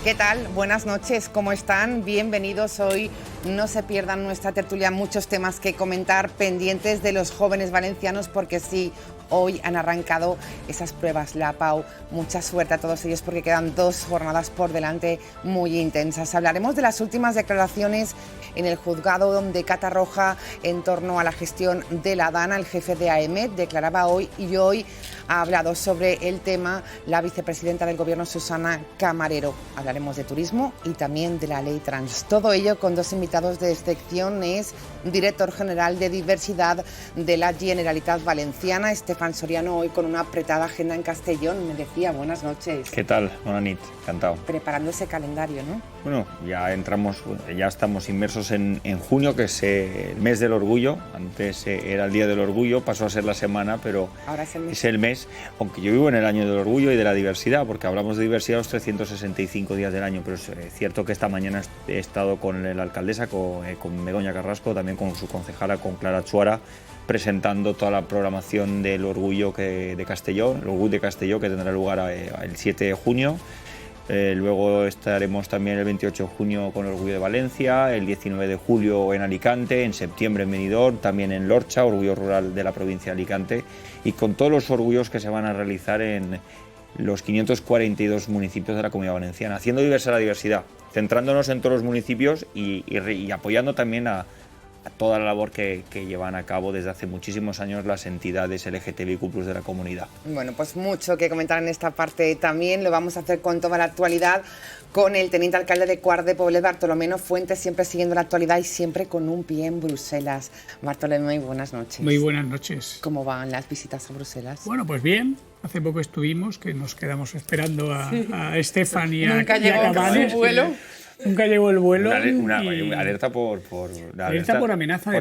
¿Qué tal? Buenas noches, ¿cómo están? Bienvenidos hoy. No se pierdan nuestra tertulia, muchos temas que comentar, pendientes de los jóvenes valencianos, porque sí, hoy han arrancado esas pruebas, la PAU. Mucha suerte a todos ellos porque quedan 2 jornadas por delante muy intensas. Hablaremos de las últimas declaraciones en el juzgado de Catarroja en torno a la gestión de la DANA. El jefe de AEMET declaraba hoy y hoy ha hablado sobre el tema la vicepresidenta del Gobierno, Susana Camarero. Hablaremos de turismo y también de la ley trans. Todo ello con 2 invitados de excepción. Es director general de diversidad de la Generalitat Valenciana, Estefan Soriano, hoy con una apretada agenda en Castellón. Me decía, buenas noches. ¿Qué tal? Buenas noches, encantado. Preparando ese calendario, ¿no? Bueno, ya estamos inmersos en junio, que es el mes del orgullo. Antes era el Día del Orgullo, pasó a ser la semana, pero ahora es el mes. Aunque yo vivo en el año del orgullo y de la diversidad, porque hablamos de diversidad los 365 días del año, pero es cierto que esta mañana he estado con la alcaldesa, con Begoña Carrasco, también con su concejala, con Clara Chuara, presentando toda la programación del Orgullo de Castellón, el Orgullo de Castelló, que tendrá lugar el 7 de junio. Luego estaremos también el 28 de junio con el Orgullo de Valencia, el 19 de julio en Alicante, en septiembre en Benidorm, también en Lorcha, Orgullo Rural de la provincia de Alicante, y con todos los orgullos que se van a realizar en los 542 municipios de la Comunidad Valenciana, haciendo diversa la diversidad, centrándonos en todos los municipios y apoyando también a toda la labor que llevan a cabo desde hace muchísimos años las entidades LGTBIQ+ de la comunidad. Bueno, pues mucho que comentar en esta parte también. Lo vamos a hacer con toda la actualidad, con el teniente alcalde de Quart de Poblet, Bartolomé Fuentes, siempre siguiendo la actualidad y siempre con un pie en Bruselas. Bartolomé, muy buenas noches. Muy buenas noches. ¿Cómo van las visitas a Bruselas? Bueno, pues bien. Hace poco estuvimos, que nos quedamos esperando a Estefan y a Nunca llegó Cabanes, su vuelo. Nunca llegó el vuelo. Una alerta por amenaza de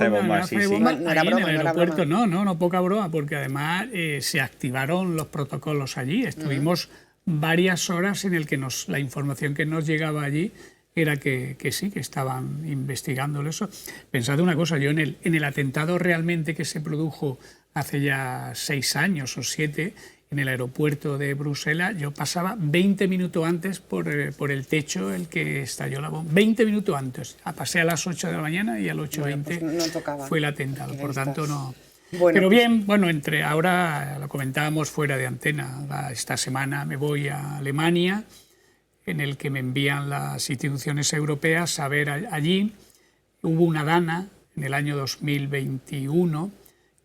bomba. No era broma, en el aeropuerto. No, poca broma, porque además se activaron los protocolos allí. Estuvimos varias horas en el que la información que nos llegaba allí era que sí, que estaban investigándolo eso. Pensad una cosa, yo en el atentado realmente que se produjo hace ya 6 años o 7, en el aeropuerto de Bruselas, yo pasaba 20 minutos antes por el techo el que estalló la bomba. 20 minutos antes. Pasé a las 8 de la mañana y a las 8:20 no fue el atentado. Por tanto, no. Bueno, pero bien, bueno, ahora lo comentábamos fuera de antena. Esta semana me voy a Alemania, en el que me envían las instituciones europeas a ver allí. Hubo una DANA en el año 2021.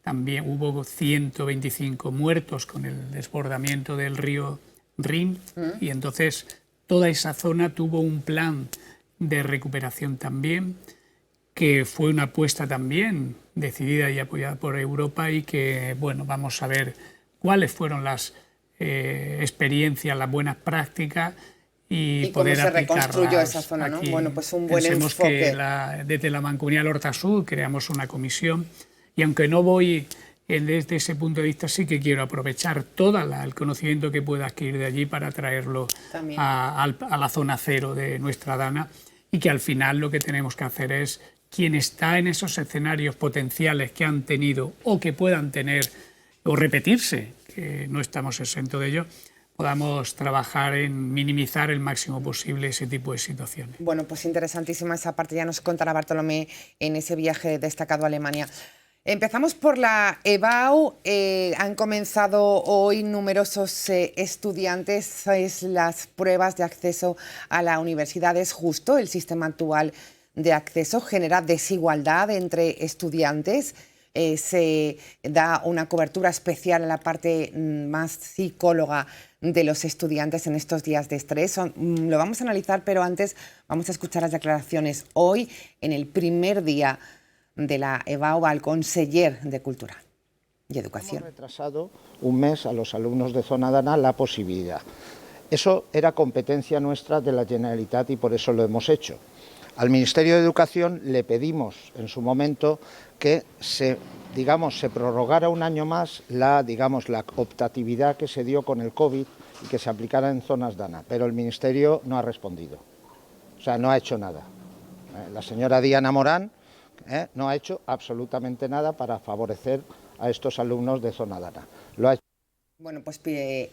También hubo 125 muertos con el desbordamiento del río Rin y entonces toda esa zona tuvo un plan de recuperación también, que fue una apuesta también decidida y apoyada por Europa y que, bueno, vamos a ver cuáles fueron las experiencias, las buenas prácticas y poder cómo se reconstruyó esa zona, ¿no? Aquí. Bueno, pues un buen Pensemos enfoque. Que desde la Mancomunidad Horta Sud creamos una comisión. Y aunque no voy desde ese punto de vista, sí que quiero aprovechar todo el conocimiento que pueda adquirir de allí para traerlo a la zona cero de nuestra DANA, y que al final lo que tenemos que hacer es, quien está en esos escenarios potenciales que han tenido o que puedan tener o repetirse, que no estamos exentos de ello, podamos trabajar en minimizar el máximo posible ese tipo de situaciones. Bueno, pues interesantísima esa parte, ya nos contará Bartolomé en ese viaje destacado a Alemania. Empezamos por la EBAU. Han comenzado hoy numerosos estudiantes las pruebas de acceso a la universidad. Es justo, el sistema actual de acceso genera desigualdad entre estudiantes. Se da una cobertura especial a la parte más psicóloga de los estudiantes en estos días de estrés. Lo vamos a analizar, pero antes vamos a escuchar las declaraciones hoy en el primer día de la EBAU al conseller de Cultura y Educación. Hemos retrasado un mes a los alumnos de zona DANA la posibilidad. Eso era competencia nuestra de la Generalitat y por eso lo hemos hecho. Al Ministerio de Educación le pedimos en su momento que se prorrogara un año más la optatividad que se dio con el COVID y que se aplicara en zonas DANA, pero el Ministerio no ha respondido, o sea, no ha hecho nada. La señora Diana Morán no ha hecho absolutamente nada para favorecer a estos alumnos de zona DANA. Lo ha hecho Bueno, pues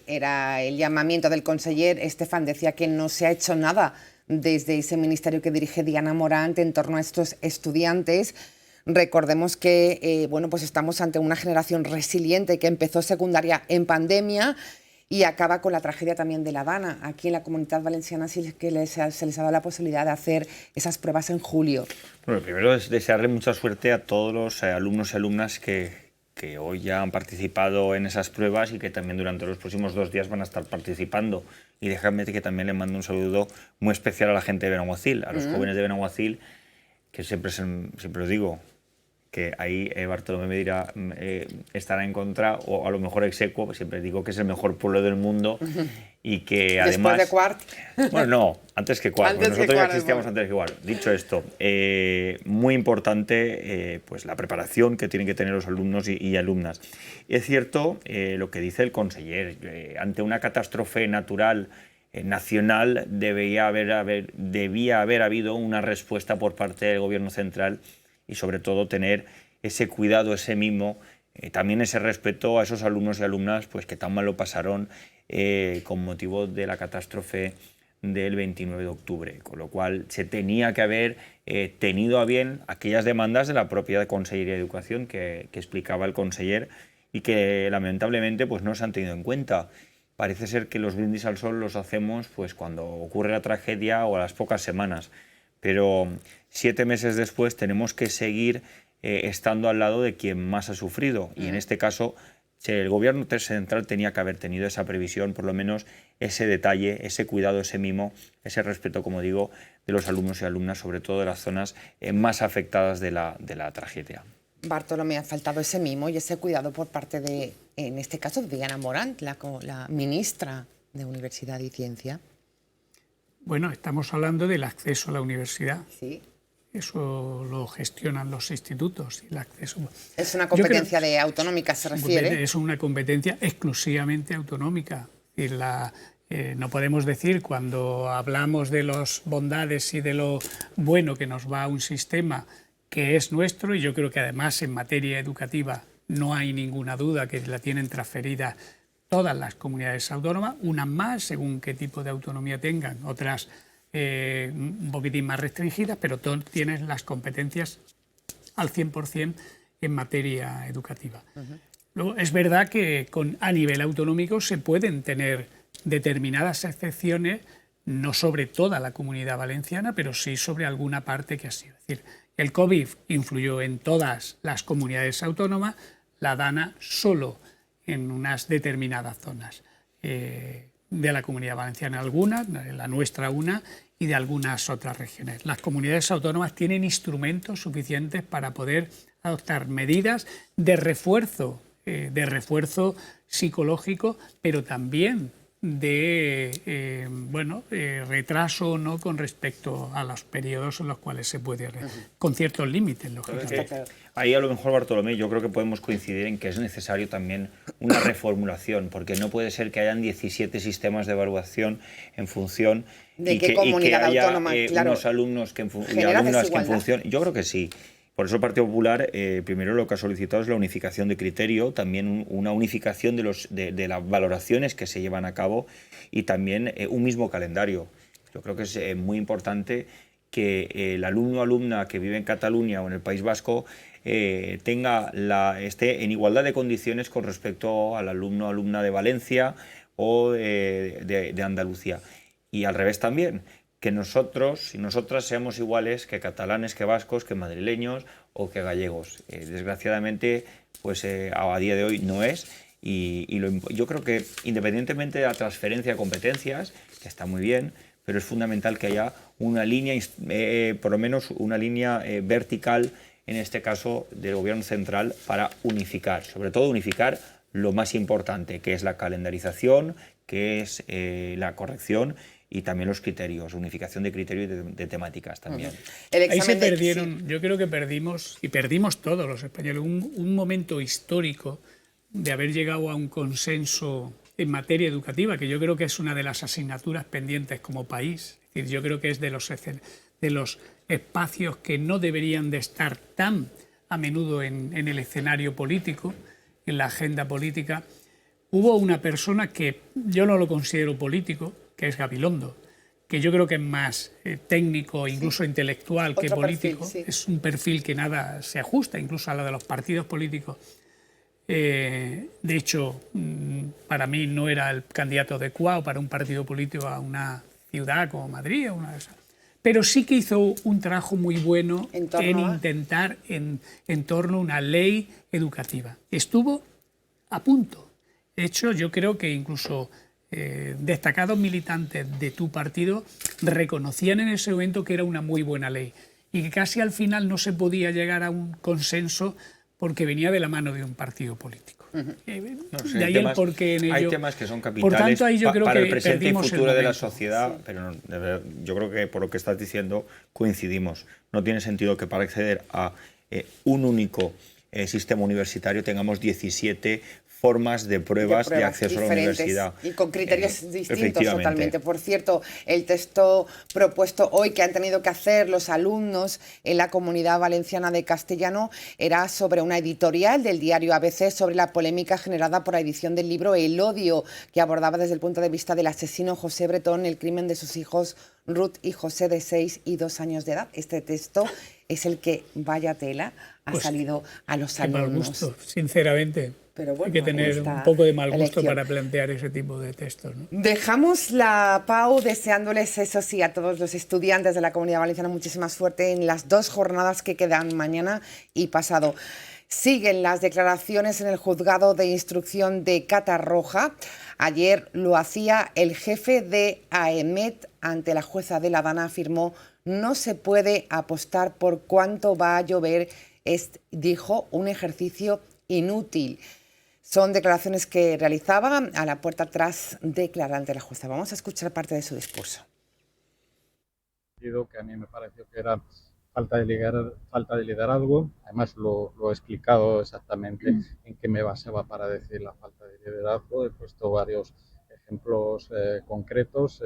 era el llamamiento del conseller. Estefan decía que no se ha hecho nada desde ese ministerio que dirige Diana Morant en torno a estos estudiantes. Recordemos que bueno, pues estamos ante una generación resiliente que empezó secundaria en pandemia y acaba con la tragedia también de la Dana. Aquí en la Comunidad Valenciana sí que se les ha dado la posibilidad de hacer esas pruebas en julio. Bueno, primero es desearle mucha suerte a todos los alumnos y alumnas que hoy ya han participado en esas pruebas y que también durante los próximos 2 días van a estar participando. Y déjame que también le mando un saludo muy especial a la gente de Benaguacil, a los jóvenes de Benaguacil, que siempre lo digo, que ahí Bartolomé me dirá, estará en contra, o a lo mejor execuo, siempre digo que es el mejor pueblo del mundo y que además... Después de Quart. Bueno, no, antes que Quart, porque nosotros ya existíamos antes que Quart. Dicho esto, muy importante pues la preparación que tienen que tener los alumnos y alumnas. Y es cierto lo que dice el conseller, ante una catástrofe natural nacional debía haber habido una respuesta por parte del Gobierno central y sobre todo tener ese cuidado, ese mimo, también ese respeto a esos alumnos y alumnas pues, que tan mal lo pasaron con motivo de la catástrofe del 29 de octubre, con lo cual se tenía que haber tenido a bien aquellas demandas de la propia Consellería de Educación que explicaba el conseller y que lamentablemente pues, no se han tenido en cuenta. Parece ser que los brindis al sol los hacemos pues, cuando ocurre la tragedia o a las pocas semanas, pero 7 meses después tenemos que seguir estando al lado de quien más ha sufrido. Y en este caso, el Gobierno central tenía que haber tenido esa previsión, por lo menos ese detalle, ese cuidado, ese mimo, ese respeto, como digo, de los alumnos y alumnas, sobre todo de las zonas más afectadas de la tragedia. Bartolomé, ha faltado ese mimo y ese cuidado por parte de, en este caso, de Diana Morant, la ministra de Universidad y Ciencia. Bueno, estamos hablando del acceso a la universidad. Sí. Eso lo gestionan los institutos. El acceso. Es una competencia de autonómica, se refiere. Es una competencia exclusivamente autonómica. Y no podemos decir, cuando hablamos de las bondades y de lo bueno que nos va a un sistema que es nuestro, y yo creo que además en materia educativa no hay ninguna duda que la tienen transferida todas las comunidades autónomas, unas más según qué tipo de autonomía tengan, otras un poquitín más restringidas, pero todos tienen las competencias al 100% en materia educativa. Luego, es verdad que a nivel autonómico se pueden tener determinadas excepciones, no sobre toda la Comunidad Valenciana, pero sí sobre alguna parte que ha sido. Es decir, el COVID influyó en todas las comunidades autónomas, la Dana solo en unas determinadas zonas de la Comunidad Valenciana, algunas, la nuestra una, y de algunas otras regiones. Las comunidades autónomas tienen instrumentos suficientes para poder adoptar medidas de refuerzo psicológico, pero también de retraso no con respecto a los periodos en los cuales se puede, con ciertos límites, lógicamente. Ahí a lo mejor, Bartolomé, yo creo que podemos coincidir en que es necesario también una reformulación, porque no puede ser que hayan 17 sistemas de evaluación en función de qué comunidad autónoma, claro, unos alumnos y alumnas que en función. Yo creo que sí. Por eso el Partido Popular, primero lo que ha solicitado es la unificación de criterio, también una unificación de las valoraciones que se llevan a cabo y también un mismo calendario. Yo creo que es muy importante que el alumno o alumna que vive en Cataluña o en el País Vasco esté en igualdad de condiciones con respecto al alumno o alumna de Valencia o de Andalucía. Y al revés también, que nosotros y nosotras seamos iguales que catalanes, que vascos, que madrileños o que gallegos. Desgraciadamente, pues a día de hoy no es. Yo creo que independientemente de la transferencia de competencias, que está muy bien, pero es fundamental que haya una línea, por lo menos una línea vertical, en este caso del Gobierno central, para unificar, sobre todo unificar lo más importante, que es la calendarización, que es la corrección y también los criterios, unificación de criterios y de temáticas también. Ahí se perdieron, sí. Yo creo que perdimos todos los españoles, un momento histórico de haber llegado a un consenso en materia educativa, que yo creo que es una de las asignaturas pendientes como país. Es decir, yo creo que es de los espacios que no deberían de estar tan a menudo en el escenario político, en la agenda política. hubo una persona que yo no lo considero político, que es Gabilondo, que yo creo que es más técnico, incluso intelectual que político. Perfil, sí. Es un perfil que nada se ajusta, incluso a la de los partidos políticos. De hecho, para mí no era el candidato adecuado para un partido político a una ciudad como Madrid o una de esas. Pero sí que hizo un trabajo muy bueno en intentar en torno a una ley educativa. Estuvo a punto. De hecho, yo creo que incluso destacados militantes de tu partido reconocían en ese momento que era una muy buena ley y que casi al final no se podía llegar a un consenso porque venía de la mano de un partido político. De ahí el porqué en ello. Hay temas que son capitales por tanto, ahí yo creo para que el presente y futuro de la sociedad, sí. pero yo creo que por lo que estás diciendo coincidimos. No tiene sentido que para acceder a un único sistema universitario tengamos 17 formas de pruebas de acceso a la universidad. Y con criterios distintos totalmente. Por cierto, el texto propuesto hoy que han tenido que hacer los alumnos en la Comunidad Valenciana de Castellano era sobre una editorial del diario ABC sobre la polémica generada por la edición del libro El odio, que abordaba desde el punto de vista del asesino José Bretón el crimen de sus hijos Ruth y José, de 6 y 2 años de edad. Este texto es el que, vaya tela, ha salido a los alumnos. Mal gusto, sinceramente. Pero bueno, hay que tener un poco de mal gusto para plantear ese tipo de textos, ¿no? Dejamos la PAU deseándoles, eso sí, a todos los estudiantes de la Comunidad Valenciana muchísima suerte en las 2 jornadas que quedan mañana y pasado. Siguen las declaraciones en el juzgado de instrucción de Catarroja. Ayer lo hacía el jefe de AEMET ante la jueza de La Dana. Afirmó: no se puede apostar por cuánto va a llover. Dijo, un ejercicio inútil. Son declaraciones que realizaba a la puerta tras declarar ante la jueza. Vamos a escuchar parte de su discurso. Que a mí me pareció que era falta de liderazgo. Además lo he explicado exactamente en qué me basaba para decir la falta de liderazgo. He puesto varios ejemplos concretos.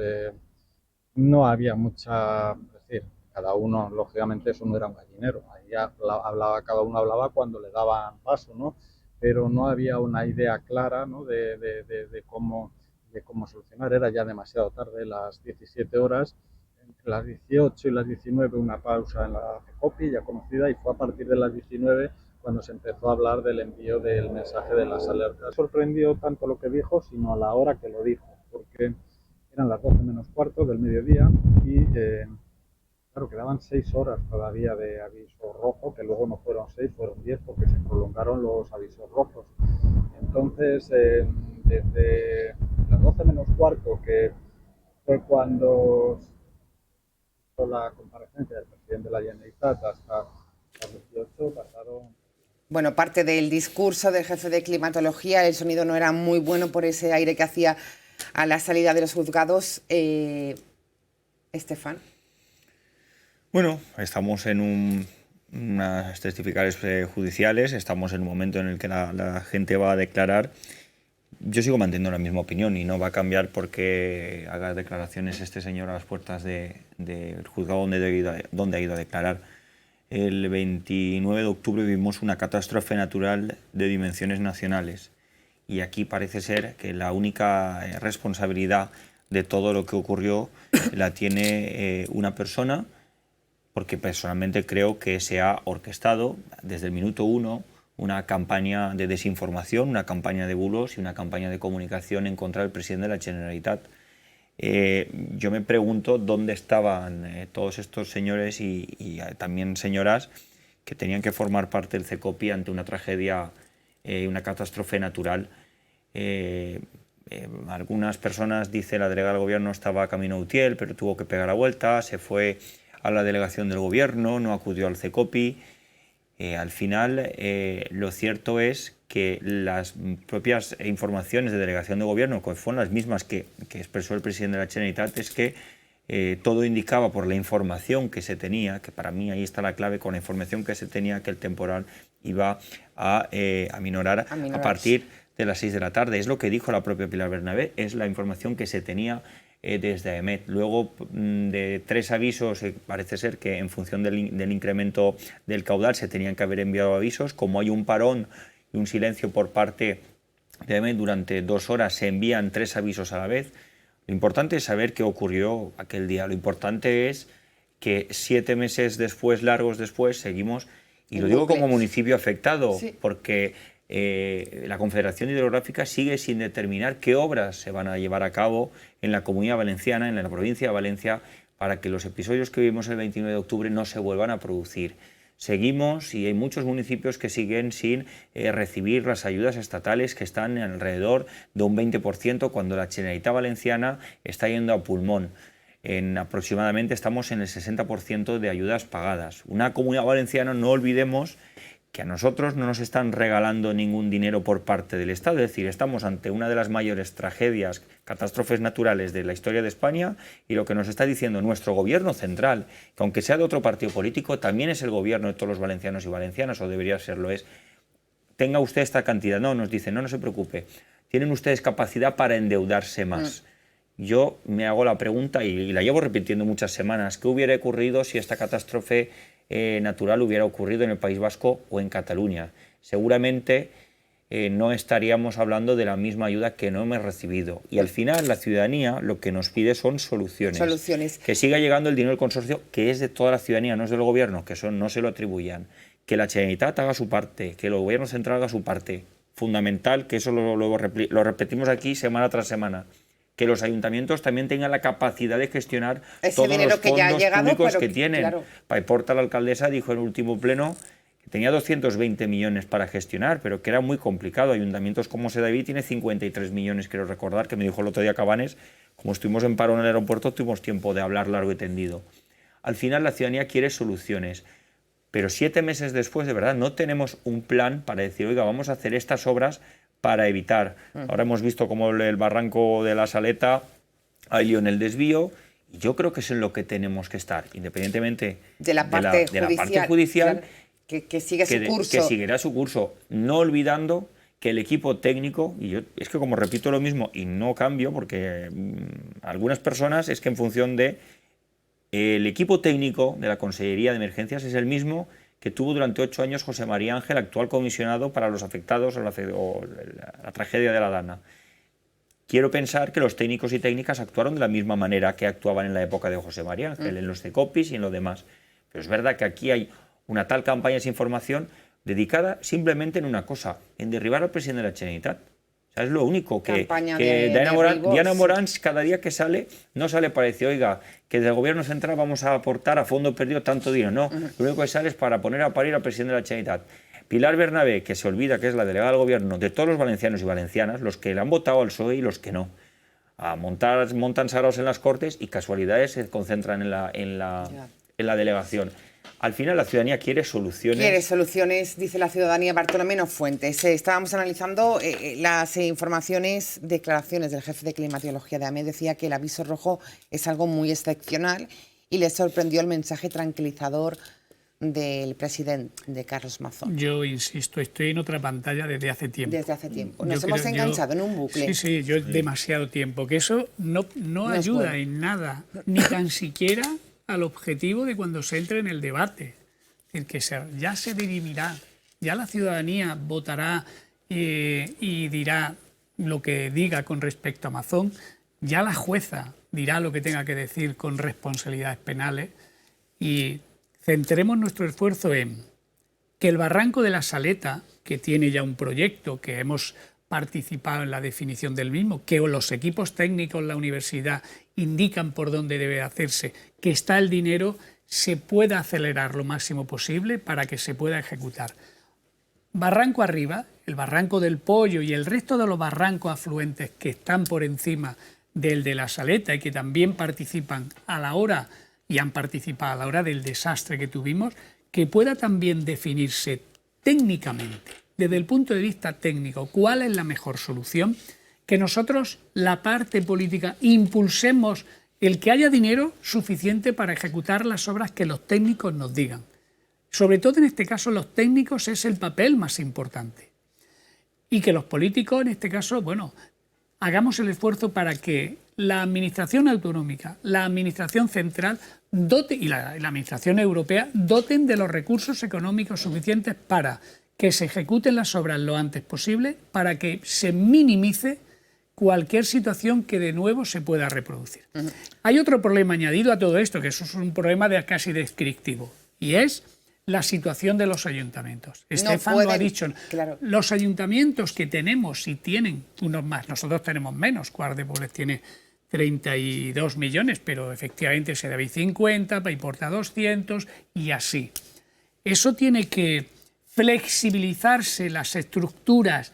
No había mucha, es decir, cada uno, lógicamente eso no era un gallinero. Ahí cada uno hablaba cuando le daban paso, ¿no? Pero no había una idea clara, ¿no? de cómo solucionar. Era ya demasiado tarde, las 17 horas, entre las 18 y las 19 una pausa en la CECOPI ya conocida, y fue a partir de las 19 cuando se empezó a hablar del envío del mensaje de las alertas. Sorprendió tanto lo que dijo, sino a la hora que lo dijo, porque eran las 12 menos cuarto del mediodía y claro, quedaban 6 horas todavía de aviso rojo, que luego no fueron 6, fueron 10 porque se prolongaron los avisos rojos. Entonces, desde las 12 menos cuarto, que fue cuando hizo la comparecencia del presidente de la Generalitat, hasta las 18 pasaron... Bueno, parte del discurso del jefe de climatología, el sonido no era muy bueno por ese aire que hacía a la salida de los juzgados. Estefan. Bueno, estamos en unas testificales judiciales, estamos en un momento en el que la gente va a declarar. Yo sigo manteniendo la misma opinión y no va a cambiar porque haga declaraciones este señor a las puertas del juzgado donde ha ido a declarar. El 29 de octubre vivimos una catástrofe natural de dimensiones nacionales y aquí parece ser que la única responsabilidad de todo lo que ocurrió la tiene una persona, porque personalmente creo que se ha orquestado desde el minuto 1 una campaña de desinformación, una campaña de bulos y una campaña de comunicación en contra del presidente de la Generalitat. Yo me pregunto dónde estaban todos estos señores y también señoras que tenían que formar parte del CECOPI ante una tragedia, una catástrofe natural. Algunas personas, dice la delegada del gobierno, estaba camino a Utiel, pero tuvo que pegar la vuelta, se fue a la delegación del gobierno, no acudió al CECOPI. Al final, lo cierto es que las propias informaciones de delegación de gobierno, que fueron las mismas que expresó el presidente de la Generalitat, es que todo indicaba por la información que se tenía, que para mí ahí está la clave, con la información que se tenía, que el temporal iba a aminorar a partir de las 6 de la tarde. Es lo que dijo la propia Pilar Bernabé, es la información que se tenía desde AEMET. Luego de 3 avisos, parece ser que en función del incremento del caudal se tenían que haber enviado avisos. Como hay un parón y un silencio por parte durante 2 horas se envían 3 avisos a la vez. Lo importante es saber qué ocurrió aquel día. Lo importante es que 7 meses después, largos después, seguimos, y lo digo como municipio afectado, sí, porque la Confederación Hidrográfica sigue sin determinar qué obras se van a llevar a cabo en la Comunidad Valenciana, en la provincia de Valencia, para que los episodios que vivimos el 29 de octubre no se vuelvan a producir. Seguimos y hay muchos municipios que siguen sin recibir las ayudas estatales, que están alrededor de un 20%, cuando la Generalitat Valenciana está yendo a pulmón. Aproximadamente estamos en el 60% de ayudas pagadas. Una Comunidad Valenciana, no olvidemos que a nosotros no nos están regalando ningún dinero por parte del Estado, es decir, estamos ante una de las mayores tragedias, catástrofes naturales de la historia de España, y lo que nos está diciendo nuestro gobierno central, que aunque sea de otro partido político, también es el gobierno de todos los valencianos y valencianas, o debería serlo, es: tenga usted esta cantidad. No, nos dicen, no se preocupe, tienen ustedes capacidad para endeudarse más. Yo me hago la pregunta, y la llevo repitiendo muchas semanas: ¿qué hubiera ocurrido si esta catástrofe natural hubiera ocurrido en el País Vasco o en Cataluña? Seguramente no estaríamos hablando de la misma ayuda que no hemos recibido. Y al final la ciudadanía lo que nos pide son soluciones. Que siga llegando el dinero del consorcio, que es de toda la ciudadanía, no es del gobierno, que eso no se lo atribuyan. Que la Generalitat haga su parte, que el gobierno central haga su parte. Fundamental, que eso lo repetimos aquí semana tras semana. Que los ayuntamientos también tengan la capacidad de gestionar ese todos los fondos públicos que tienen. Claro. Paiporta, la alcaldesa, dijo en el último pleno que tenía 220 millones para gestionar, pero que era muy complicado. Ayuntamientos como Sedaví tiene 53 millones, quiero recordar, que me dijo el otro día Cabanes. Como estuvimos en paro en el aeropuerto, tuvimos tiempo de hablar largo y tendido. Al final la ciudadanía quiere soluciones, pero 7 meses después, de verdad, no tenemos un plan para decir, oiga, vamos a hacer estas obras para evitar. Ahora hemos visto cómo el barranco de la Saleta hay lío en el desvío, y yo creo que es en lo que tenemos que estar, independientemente de la parte judicial, claro, que siga su curso. Que seguirá su curso, no olvidando que el equipo técnico, y yo es que como repito lo mismo y no cambio, porque algunas personas es que en función de el equipo técnico de la Consellería de Emergencias es el mismo que tuvo durante 8 años José María Ángel, actual comisionado para los afectados o la tragedia de la Dana. Quiero pensar que los técnicos y técnicas actuaron de la misma manera que actuaban en la época de José María Ángel, en los CECOPIS y en lo demás. Pero es verdad que aquí hay una tal campaña de desinformación dedicada simplemente en una cosa, en derribar al presidente de la Generalitat. O sea, es lo único que Diana Morán cada día que sale, no sale para decir, oiga, que del gobierno central vamos a aportar a fondo perdido tanto dinero. No, lo único que sale es para poner a parir al presidente de la Generalitat. Pilar Bernabé, que se olvida que es la delegada del gobierno de todos los valencianos y valencianas, los que le han votado al PSOE y los que no. Montan saraos en las Cortes y casualidades se concentran en la delegación. Al final la ciudadanía quiere soluciones. Quiere soluciones, dice la ciudadanía. Bartolomé Fuentes. Estábamos analizando las informaciones, declaraciones del jefe de climatología de AME. Decía que el aviso rojo es algo muy excepcional y le sorprendió el mensaje tranquilizador del presidente, de Carlos Mazón. Yo insisto, estoy en otra pantalla desde hace tiempo. Desde hace tiempo. Nos hemos enganchado en un bucle. Sí, yo demasiado tiempo. Que eso no ayuda en nada, ni tan siquiera al objetivo de cuando se entre en el debate. El que ya se dirimirá, ya la ciudadanía votará y dirá lo que diga con respecto a Mazón, ya la jueza dirá lo que tenga que decir con responsabilidades penales, y centremos nuestro esfuerzo en que el barranco de la Saleta, que tiene ya un proyecto, que hemos participado en la definición del mismo, que los equipos técnicos, la universidad, indican por dónde debe hacerse, que está el dinero, se pueda acelerar lo máximo posible para que se pueda ejecutar. Barranco arriba, el barranco del Pollo y el resto de los barrancos afluentes que están por encima del de la Saleta y que también participan a la hora y han participado a la hora del desastre que tuvimos, que pueda también definirse técnicamente, desde el punto de vista técnico, cuál es la mejor solución, que nosotros, la parte política, impulsemos el que haya dinero suficiente para ejecutar las obras que los técnicos nos digan. Sobre todo en este caso los técnicos es el papel más importante. Y que los políticos, en este caso, hagamos el esfuerzo para que la administración autonómica, la administración central y la administración europea doten de los recursos económicos suficientes para que se ejecuten las obras lo antes posible para que se minimice cualquier situación que de nuevo se pueda reproducir. Hay otro problema añadido a todo esto, que eso es un problema casi descriptivo, y es la situación de los ayuntamientos. Estefan lo ha dicho. Claro. Los ayuntamientos que tenemos, si tienen unos más, nosotros tenemos menos, Quart de Poblet tiene 32 millones, pero efectivamente Sedaví 50, Paiporta 200 y así. Eso tiene que flexibilizarse las estructuras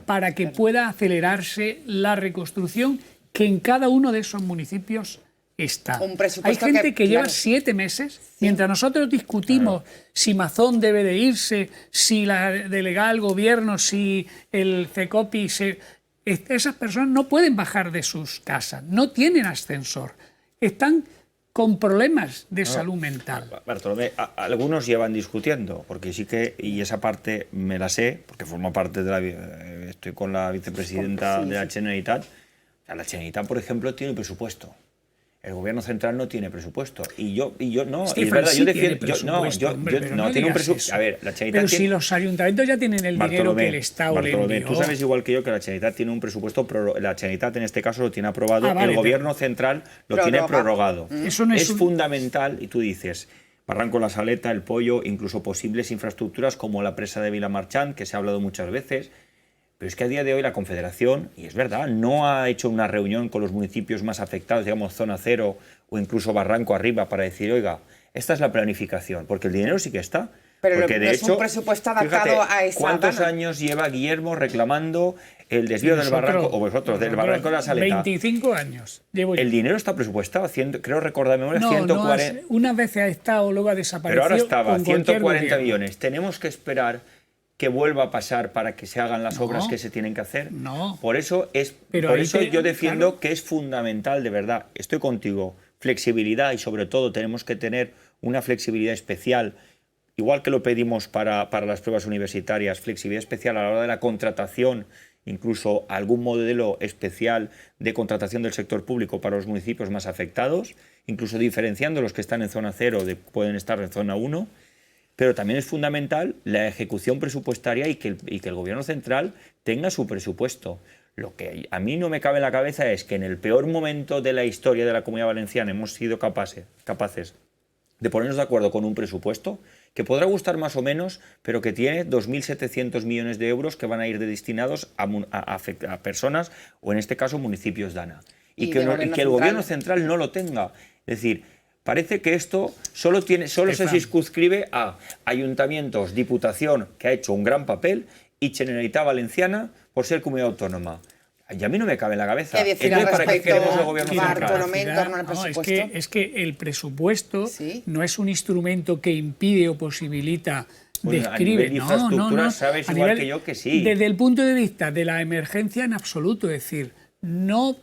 para que pueda acelerarse la reconstrucción que en cada uno de esos municipios está. Hay gente que lleva 7 meses, mientras nosotros discutimos si Mazón debe de irse, si la delegada del gobierno, si el CECOPI... Esas personas no pueden bajar de sus casas, no tienen ascensor, están con problemas de salud mental. Bartolomé, algunos llevan discutiendo, porque sí que, y esa parte me la sé, porque formo parte de la... estoy con la vicepresidenta de la Generalitat. O sea, la Generalitat, por ejemplo, tiene presupuesto. El gobierno central no tiene presupuesto. Y yo no, Estefan, es verdad, sí yo defiendo... no tiene un presupuesto... A ver, la Generalitat pero tiene... si los ayuntamientos ya tienen el dinero que el Estado le envió. Tú sabes igual que yo que la Generalitat tiene un presupuesto, la Generalitat en este caso lo tiene aprobado, el gobierno central lo tiene prorrogado. Eso no es fundamental, y tú dices... Barranco La Saleta, El Pollo, incluso posibles infraestructuras como la presa de Vilamarchant, que se ha hablado muchas veces. Pero es que a día de hoy la Confederación, y es verdad, no ha hecho una reunión con los municipios más afectados, digamos zona cero o incluso Barranco arriba, para decir, oiga, esta es la planificación, porque el dinero sí que está. Pero porque no es un presupuesto adaptado a esa... ¿Cuántos años lleva Guillermo reclamando el desvío del Barranco, o vosotros, del Barranco de la Saleta? 25 años llevo yo. El dinero está presupuestado, creo recordar de memoria, 140... Unas veces ha estado, luego ha desaparecido. Pero ahora estaba, 140 millones. ¿Tenemos que esperar que vuelva a pasar para que se hagan las obras que se tienen que hacer? No. Por eso yo defiendo que es fundamental, de verdad, estoy contigo, flexibilidad, y sobre todo tenemos que tener una flexibilidad especial, igual que lo pedimos para las pruebas universitarias, flexibilidad especial a la hora de la contratación, incluso algún modelo especial de contratación del sector público para los municipios más afectados, incluso diferenciando los que están en zona 0 pueden estar en zona 1. Pero también es fundamental la ejecución presupuestaria y que el gobierno central tenga su presupuesto. Lo que a mí no me cabe en la cabeza es que en el peor momento de la historia de la Comunidad Valenciana hemos sido capaces de ponernos de acuerdo con un presupuesto que podrá gustar más o menos, pero que tiene 2.700 millones de euros que van a ir destinados a personas, o en este caso municipios DANA. Y que el gobierno central no lo tenga. Es decir, parece que esto solo se circunscribe a ayuntamientos, diputación, que ha hecho un gran papel, y Generalitat Valenciana por ser comunidad autónoma. Y a mí no me cabe en la cabeza. ¿Para qué queremos el gobierno central? Es que el presupuesto no es un instrumento que impide o posibilita, describe. No. Sabes igual que yo que sí. Desde el punto de vista de la emergencia, en absoluto. Es decir, no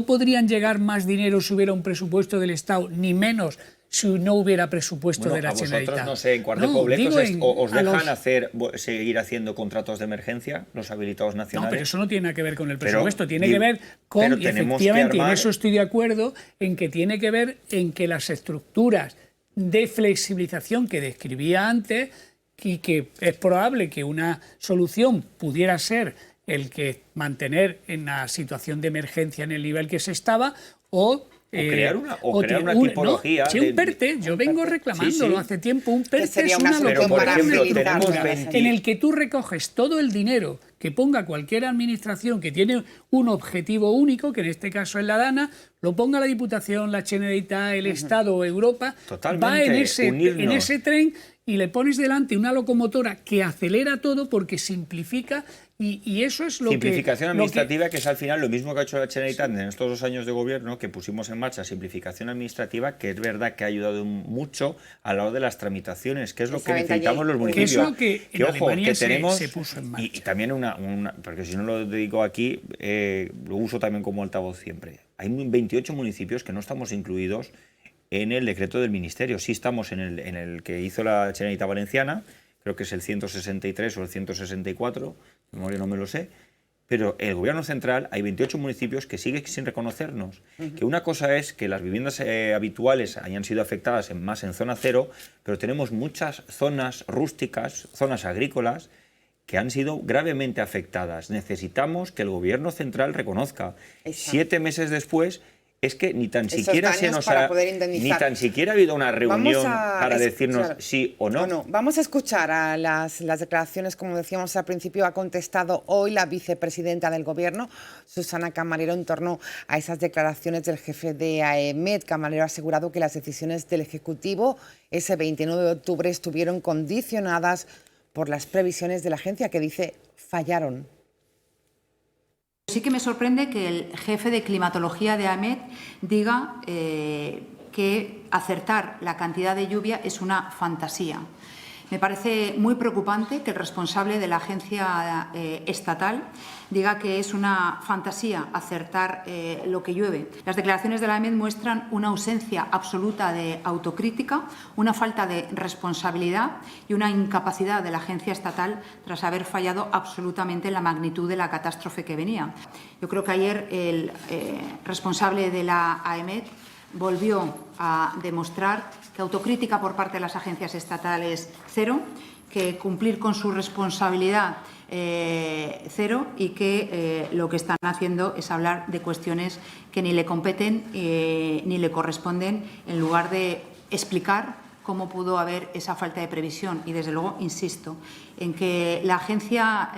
podrían llegar más dinero si hubiera un presupuesto del Estado, ni menos si no hubiera presupuesto de la Generalitat. Vosotros, no sé, en Quart de Poblet os dejan seguir haciendo contratos de emergencia, los habilitados nacionales. No, pero eso no tiene nada que ver con el presupuesto, tiene que ver con, y efectivamente, y en eso estoy de acuerdo, en que tiene que ver en que las estructuras de flexibilización que describía antes, y que es probable que una solución pudiera ser el que mantener en la situación de emergencia en el nivel que se estaba, o crear una tipología. Un PERTE, yo vengo reclamándolo hace tiempo. Un PERTE es una locomotora en el que tú recoges todo el dinero que ponga cualquier administración que tiene un objetivo único, que en este caso es la DANA, lo ponga la Diputación, la Generalitat, el Estado o Europa, va en ese tren y le pones delante una locomotora que acelera todo porque simplifica, y eso es lo simplificación administrativa, que es al final lo mismo que ha hecho la Generalitat en estos 2 años de gobierno, que pusimos en marcha simplificación administrativa, que es verdad que ha ayudado mucho a la hora de las tramitaciones, que es lo que necesitamos los municipios. Que es lo que en Alemania se puso en marcha. Y también porque si no lo dedico aquí, lo uso también como altavoz siempre. Hay 28 municipios que no estamos incluidos en el decreto del Ministerio. Sí estamos en el que hizo la Generalitat Valenciana, creo que es el 163 o el 164, de memoria no me lo sé, Pero el gobierno central, hay 28 municipios que siguen sin reconocernos. Que una cosa es que las viviendas habituales hayan sido afectadas más en zona cero, pero tenemos muchas zonas rústicas, zonas agrícolas, que han sido gravemente afectadas. Necesitamos que el gobierno central reconozca. Exacto. 7 meses después, es que ni tan siquiera se nos ha ni tan siquiera ha habido una reunión para decirnos sí o no. Vamos a escuchar a las declaraciones, como decíamos al principio. Ha contestado hoy la vicepresidenta del Gobierno, Susana Camarero, en torno a esas declaraciones del jefe de AEMET. Camarero ha asegurado que las decisiones del Ejecutivo ese 29 de octubre estuvieron condicionadas por las previsiones de la agencia, que dice fallaron. Sí que me sorprende que el jefe de climatología de AEMET diga que acertar la cantidad de lluvia es una fantasía. Me parece muy preocupante que el responsable de la agencia estatal diga que es una fantasía acertar lo que llueve. Las declaraciones de la AEMET muestran una ausencia absoluta de autocrítica, una falta de responsabilidad y una incapacidad de la agencia estatal tras haber fallado absolutamente en la magnitud de la catástrofe que venía. Yo creo que ayer el responsable de la AEMET volvió a demostrar que autocrítica por parte de las agencias estatales cero, que cumplir con su responsabilidad cero y que lo que están haciendo es hablar de cuestiones que ni le competen ni le corresponden, en lugar de explicar cómo pudo haber esa falta de previsión. Y desde luego insisto en que la agencia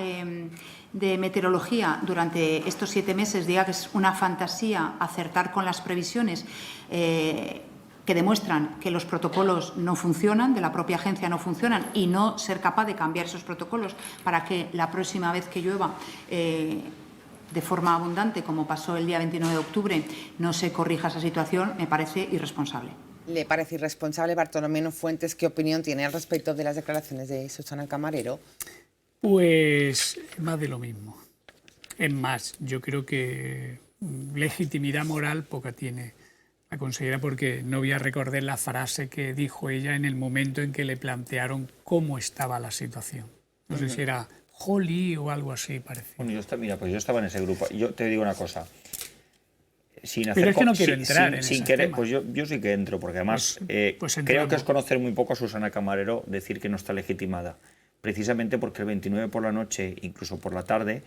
de meteorología durante estos 7 meses diga que es una fantasía acertar con las previsiones que demuestran que los protocolos no funcionan, de la propia agencia no funcionan, y no ser capaz de cambiar esos protocolos para que la próxima vez que llueva de forma abundante, como pasó el día 29 de octubre, no se corrija esa situación, me parece irresponsable. ¿Le parece irresponsable, Bartolomé Fuentes? ¿Qué opinión tiene al respecto de las declaraciones de Susana Camarero? Pues más de lo mismo. Es más, yo creo que legitimidad moral poca tiene la consejera, porque no voy a recordar la frase que dijo ella en el momento en que le plantearon cómo estaba la situación. No sé si era Holly o algo así, parece. Bueno, yo estaba en ese grupo. Yo te digo una cosa. Pero es que no quiero entrar en ese tema. Pues yo sí que entro, porque además creo que es conocer muy poco a Susana Camarero decir que no está legitimada. Precisamente porque el 29 por la noche, incluso por la tarde,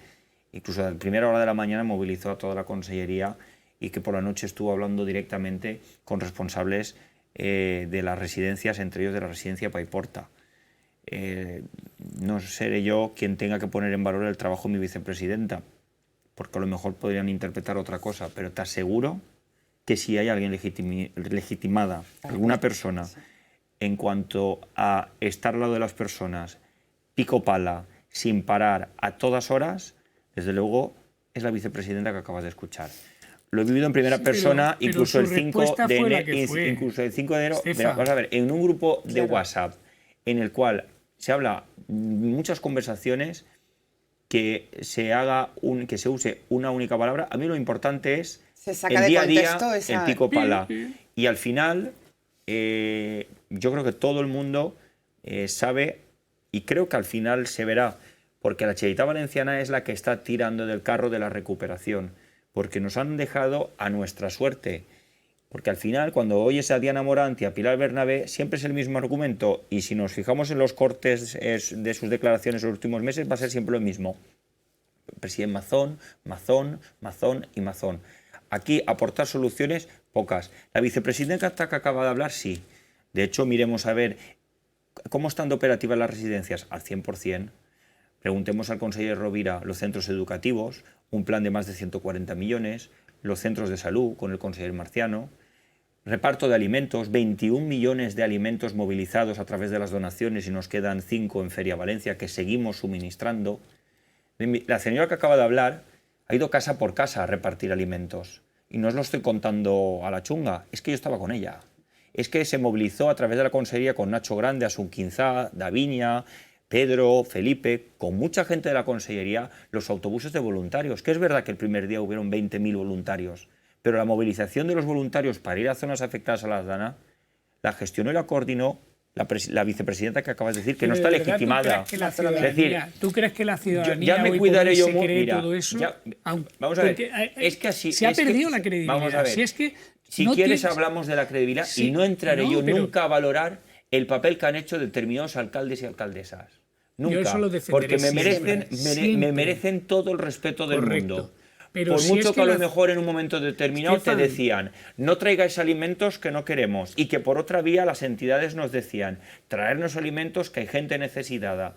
incluso a la primera hora de la mañana, movilizó a toda la consellería, y que por la noche estuvo hablando directamente con responsables de las residencias, entre ellos de la residencia Paiporta. No seré yo quien tenga que poner en valor el trabajo de mi vicepresidenta, porque a lo mejor podrían interpretar otra cosa, pero te aseguro que si hay alguien legitimada, alguna persona, en cuanto a estar al lado de las personas, pico pala, sin parar, a todas horas, desde luego es la vicepresidenta que acabas de escuchar. Lo he vivido en primera persona, incluso el 5 de enero. Vamos a ver, en un grupo de WhatsApp en el cual se habla muchas conversaciones, que se use una única palabra. A mí lo importante es el día a día, el pico pala. Y al final, yo creo que todo el mundo sabe, y creo que al final se verá, porque la Generalitat Valenciana es la que está tirando del carro de la recuperación, porque nos han dejado a nuestra suerte. Porque al final, cuando oyes a Diana Morant y a Pilar Bernabé, siempre es el mismo argumento, y si nos fijamos en los cortes de sus declaraciones en los últimos meses, va a ser siempre lo mismo. Presidente Mazón, Mazón, Mazón y Mazón. Aquí aportar soluciones, pocas. La vicepresidenta que acaba de hablar, sí. De hecho, miremos a ver cómo están de operativas las residencias al 100%. Preguntemos al consejero Rovira los centros educativos, un plan de más de 140 millones, los centros de salud con el consejero Marciano, reparto de alimentos, 21 millones de alimentos movilizados a través de las donaciones, y nos quedan 5 en Feria Valencia que seguimos suministrando. La señora que acaba de hablar ha ido casa por casa a repartir alimentos, y no os lo estoy contando a la chunga, es que yo estaba con ella. Es que se movilizó a través de la consejería con Nacho Grande, Asun Quinzá, Daviña, Pedro, Felipe, con mucha gente de la consellería, los autobuses de voluntarios, que es verdad que el primer día hubieron 20.000 voluntarios, pero la movilización de los voluntarios para ir a zonas afectadas a la Dana la gestionó y la coordinó la vicepresidenta que acabas de decir, que Pero no está de verdad, legitimada. ¿Tú crees que la ciudadanía ya me hoy cuidaré por hoy yo se muy, cree mira, todo eso? vamos a ver, es que así se ha perdido la credibilidad. Vamos a ver, Si es que si no quieres tienes... hablamos de la credibilidad Sí, y no entraré no, yo pero... nunca a valorar el papel que han hecho determinados alcaldes y alcaldesas. Nunca, Yo eso lo defenderé porque me siempre. merecen todo el respeto del Correcto. mundo. Pero Por si mucho es que a lo la... mejor en un momento determinado Estefan, te decían, no traigáis alimentos que no queremos, y que por otra vía las entidades nos decían, traernos alimentos que hay gente necesitada.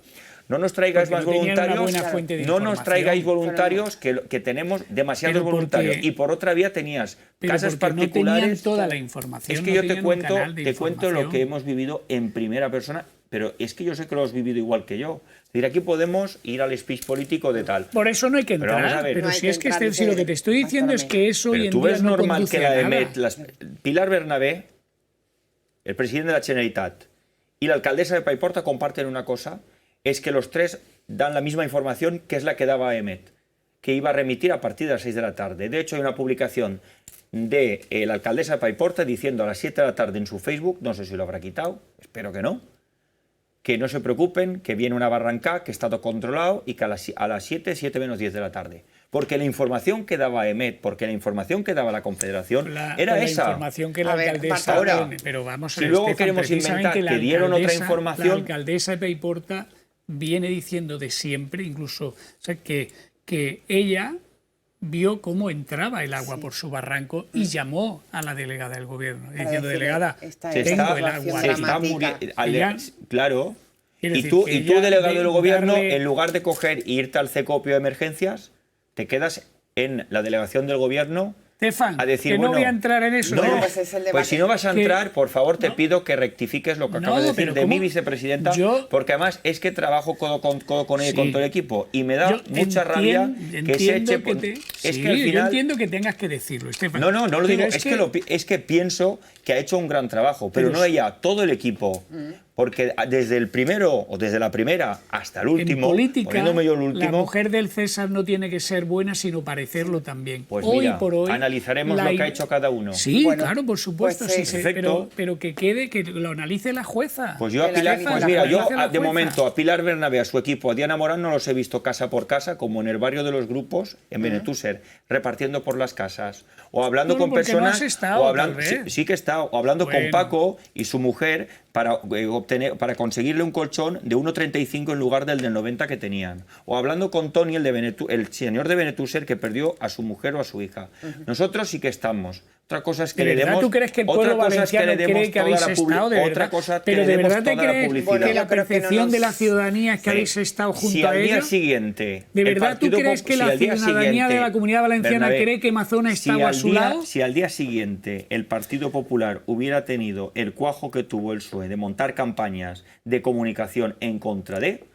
No nos traigáis porque más no tenían una voluntarios, buena fuente de no nos información. traigáis voluntarios, que tenemos demasiados Pero porque- voluntarios. Y por otra vía tenías Pero casas porque no particulares. tenían toda la información. Es que no yo te tenían un cuento, canal de te cuento lo que información. hemos vivido en primera persona, pero es que yo sé que lo has vivido igual que yo. Es decir, aquí podemos ir al speech político de tal. Por eso no hay que Pero entrar. vamos a ver. Pero No hay si que es que entrar, si lo que te estoy diciendo es que eso hoy Pero en tú día ves no normal conduce que la a nada. EMET, Pilar Bernabé, el presidente de la Generalitat y la alcaldesa de Paiporta comparten una cosa, es que los tres dan la misma información que es la que daba EMET, que iba a remitir a partir de las 6 de la tarde. De hecho, hay una publicación de la alcaldesa de Paiporta diciendo a las 7 de la tarde en su Facebook, no sé si lo habrá quitado, espero que no se preocupen, que viene una barranca, que está todo controlado y que a las 7 menos 10 de la tarde. Porque la información que daba EMET, porque la información que daba la Confederación era esa. La información que la A ver, alcaldesa ahora, tiene. Pero vamos a si ver, luego Estefan, queremos precisamente inventar la que dieron otra alcaldesa- información- La alcaldesa de Paiporta viene diciendo de siempre, incluso, o sea, que ella vio cómo entraba el agua por su barranco y llamó a la delegada del gobierno, diciendo, decirle, delegada, esta Se es tengo la el agua. situación se está dramática. muriendo. Claro. Quiero Y decir tú, que delegado ella del gobierno, darle- en lugar de coger e irte al CECOPIO de emergencias, te quedas en la delegación del gobierno Estefan, a decir, que no bueno, voy a entrar en eso. No, ¿eh? Pues es el debate. pues si no vas a Que- entrar, por favor, te no. pido que rectifiques lo que No, acabas de decir pero de mi ¿cómo? vicepresidenta, Yo- porque además es que trabajo codo con ella y Sí. con todo el equipo, y me da Yo mucha rabia que se eche... entiendo que Es sí, que al yo final... entiendo que tengas que decirlo, Estefan. No lo Pero digo, es que pienso que ha hecho un gran trabajo, pero no ella, todo el equipo. Porque desde el primero, o desde la primera hasta el último, en política, poniéndome yo el la último, mujer del César no tiene que ser buena, sino parecerlo también. pues hoy mira, por hoy, analizaremos lo que ha hecho cada uno. Sí, Bueno, claro, por supuesto, pues, sí, sí, perfecto. pero que quede, que lo analice la jueza. Pues yo a Que la Pilar, analice pues la mira, jueza. yo Analice la de jueza. momento a Pilar Bernabé, a su equipo, a Diana Morán no los he visto casa por casa, como en el barrio de los grupos, en Benetúser, repartiendo por las casas, o hablando Bueno, con porque no personas, has estado, o hablando, tal vez. sí que he estado, o hablando con Bueno. Paco y su mujer para conseguirle un colchón de 1,35 en lugar del 90 que tenían, o hablando con Tony, el señor de Benetúser, que perdió a su mujer o a su hija. Nosotros sí que estamos. Otra cosa es que ¿De le verdad demos, tú crees que el otra pueblo cosa es que le valenciano demos cree que toda habéis la estado de otra verdad? cosa que Pero le de demos verdad te toda la crees publicidad. que la yo creo que no percepción de la nos- ciudadanía es que Sí. habéis estado junto Si a al día ellos. siguiente ¿De el verdad tú Partido crees Pop- que si la al día ciudadanía de siguiente, la Comunidad Valenciana Bernabé, cree que Mazona estaba a su lado? Si al día siguiente el Partido Popular hubiera tenido el cuajo que tuvo el PSOE de montar campañas de comunicación en contra de...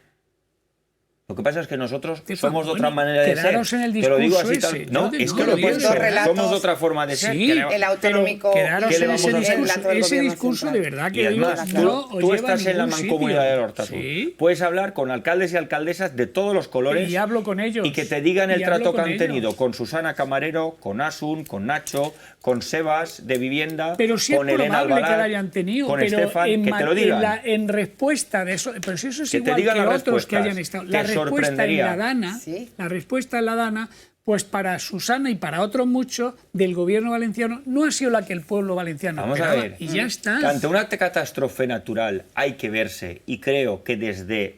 Lo que pasa es que nosotros Estefan, somos de bueno, otra manera de ser. quedaros en el Te lo digo así discurso tal. ese. No, Yo es no que lo lo digo, pienso. dos relatos. Somos de otra forma de ser. Sí, que le- El autonómico, quedaros ¿qué le en vamos ese a hacer? discurso, del ese gobierno discurso de central. verdad Y que además, digo, no os tú lleva a estás en la ningún mancomunidad sitio. del Hortasun. Sí. Puedes hablar con alcaldes y alcaldesas de todos los colores. Y hablo con ellos. Y que te digan el Y hablo trato que con han ellos. tenido con Susana Camarero, con Asun, con Nacho, con Sebas de Vivienda, Pero sí es con Elena probable que Albaraz, la hayan tenido, con pero Estefan, que te lo digan. en respuesta de eso, pero si eso es Que te igual digan que las otros que respuestas. hayan estado. Te La respuesta en sorprendería. la Dana, Sí. la respuesta en la Dana, pues para Susana y para otros muchos del gobierno valenciano no ha sido la que el pueblo valenciano Vamos a esperaba. ver. Y ya está. Que ante una catástrofe natural hay que verse, y creo que desde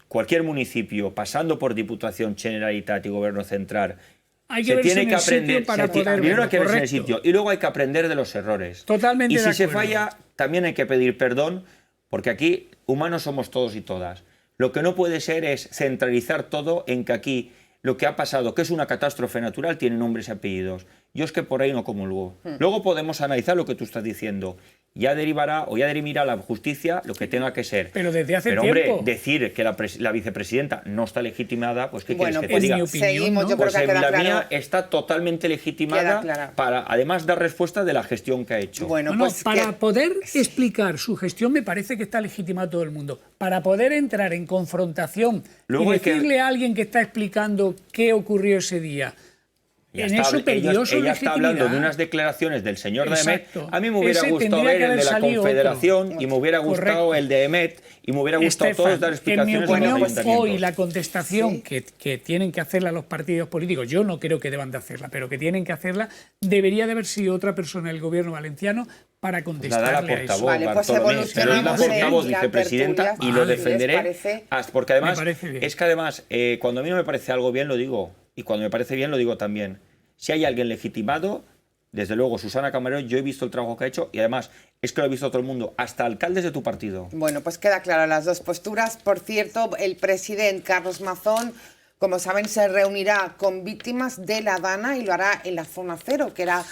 cualquier municipio, pasando por Diputación, Generalitat y Gobierno Central, Hay que se verse tiene en que el sitio aprender. para poder Primero verlo, hay que verse en el correcto. sitio y luego hay que aprender de los errores. Totalmente Y de si se acuerdo. falla, también hay que pedir perdón, porque aquí humanos somos todos y todas. Lo que no puede ser es centralizar todo en que aquí lo que ha pasado, que es una catástrofe natural, tiene nombres y apellidos. Yo es que por ahí no comulgo. Luego podemos analizar lo que tú estás diciendo. Ya derivará o ya dirimirá la justicia lo que tenga que ser. Pero desde hace Pero, hombre, tiempo. decir que la vicepresidenta no está legitimada, pues ¿qué Bueno, quieres que pues te diga? mi opinión, seguimos, ¿no? yo creo Pues que queda la claro. mía está totalmente legitimada Queda clara. para, además, dar respuesta de la gestión que ha hecho. Bueno, No, pues para que- poder explicar su gestión me parece que está legitimado todo el mundo. Para poder entrar en confrontación Luego y hay que- decirle a alguien que está explicando qué ocurrió ese día, En eso perdió su ella está hablando de legitimidad. unas declaraciones del señor de Emet. Exacto. A mí me hubiera Ese gustado tendría ver que el haber de la salido Confederación otro. y me hubiera gustado Correcto. el de Emet y me hubiera gustado Estefan, todas las en mi explicaciones de los opinión, ayuntamientos. hoy la contestación que tienen que hacerla los partidos políticos, yo no creo que deban de hacerla, pero que tienen que hacerla, debería de haber sido otra persona del gobierno valenciano para La da la contestarle a eso. portavoz, Vale, pues Bartolomé, pero es la evolucionamos en portavoz la vicepresidenta tertulia, y lo si les defenderé. parece. Porque además, Me parece bien. es que además, cuando a mí no me parece algo bien, lo digo. Y cuando me parece bien, lo digo también. Si hay alguien legitimado, desde luego, Susana Camarero, yo he visto el trabajo que ha hecho y además es que lo ha visto todo el mundo, hasta alcaldes de tu partido. Bueno, pues queda claro las dos posturas. Por cierto, el presidente Carlos Mazón, como saben, se reunirá con víctimas de la Dana y lo hará en la zona cero, que era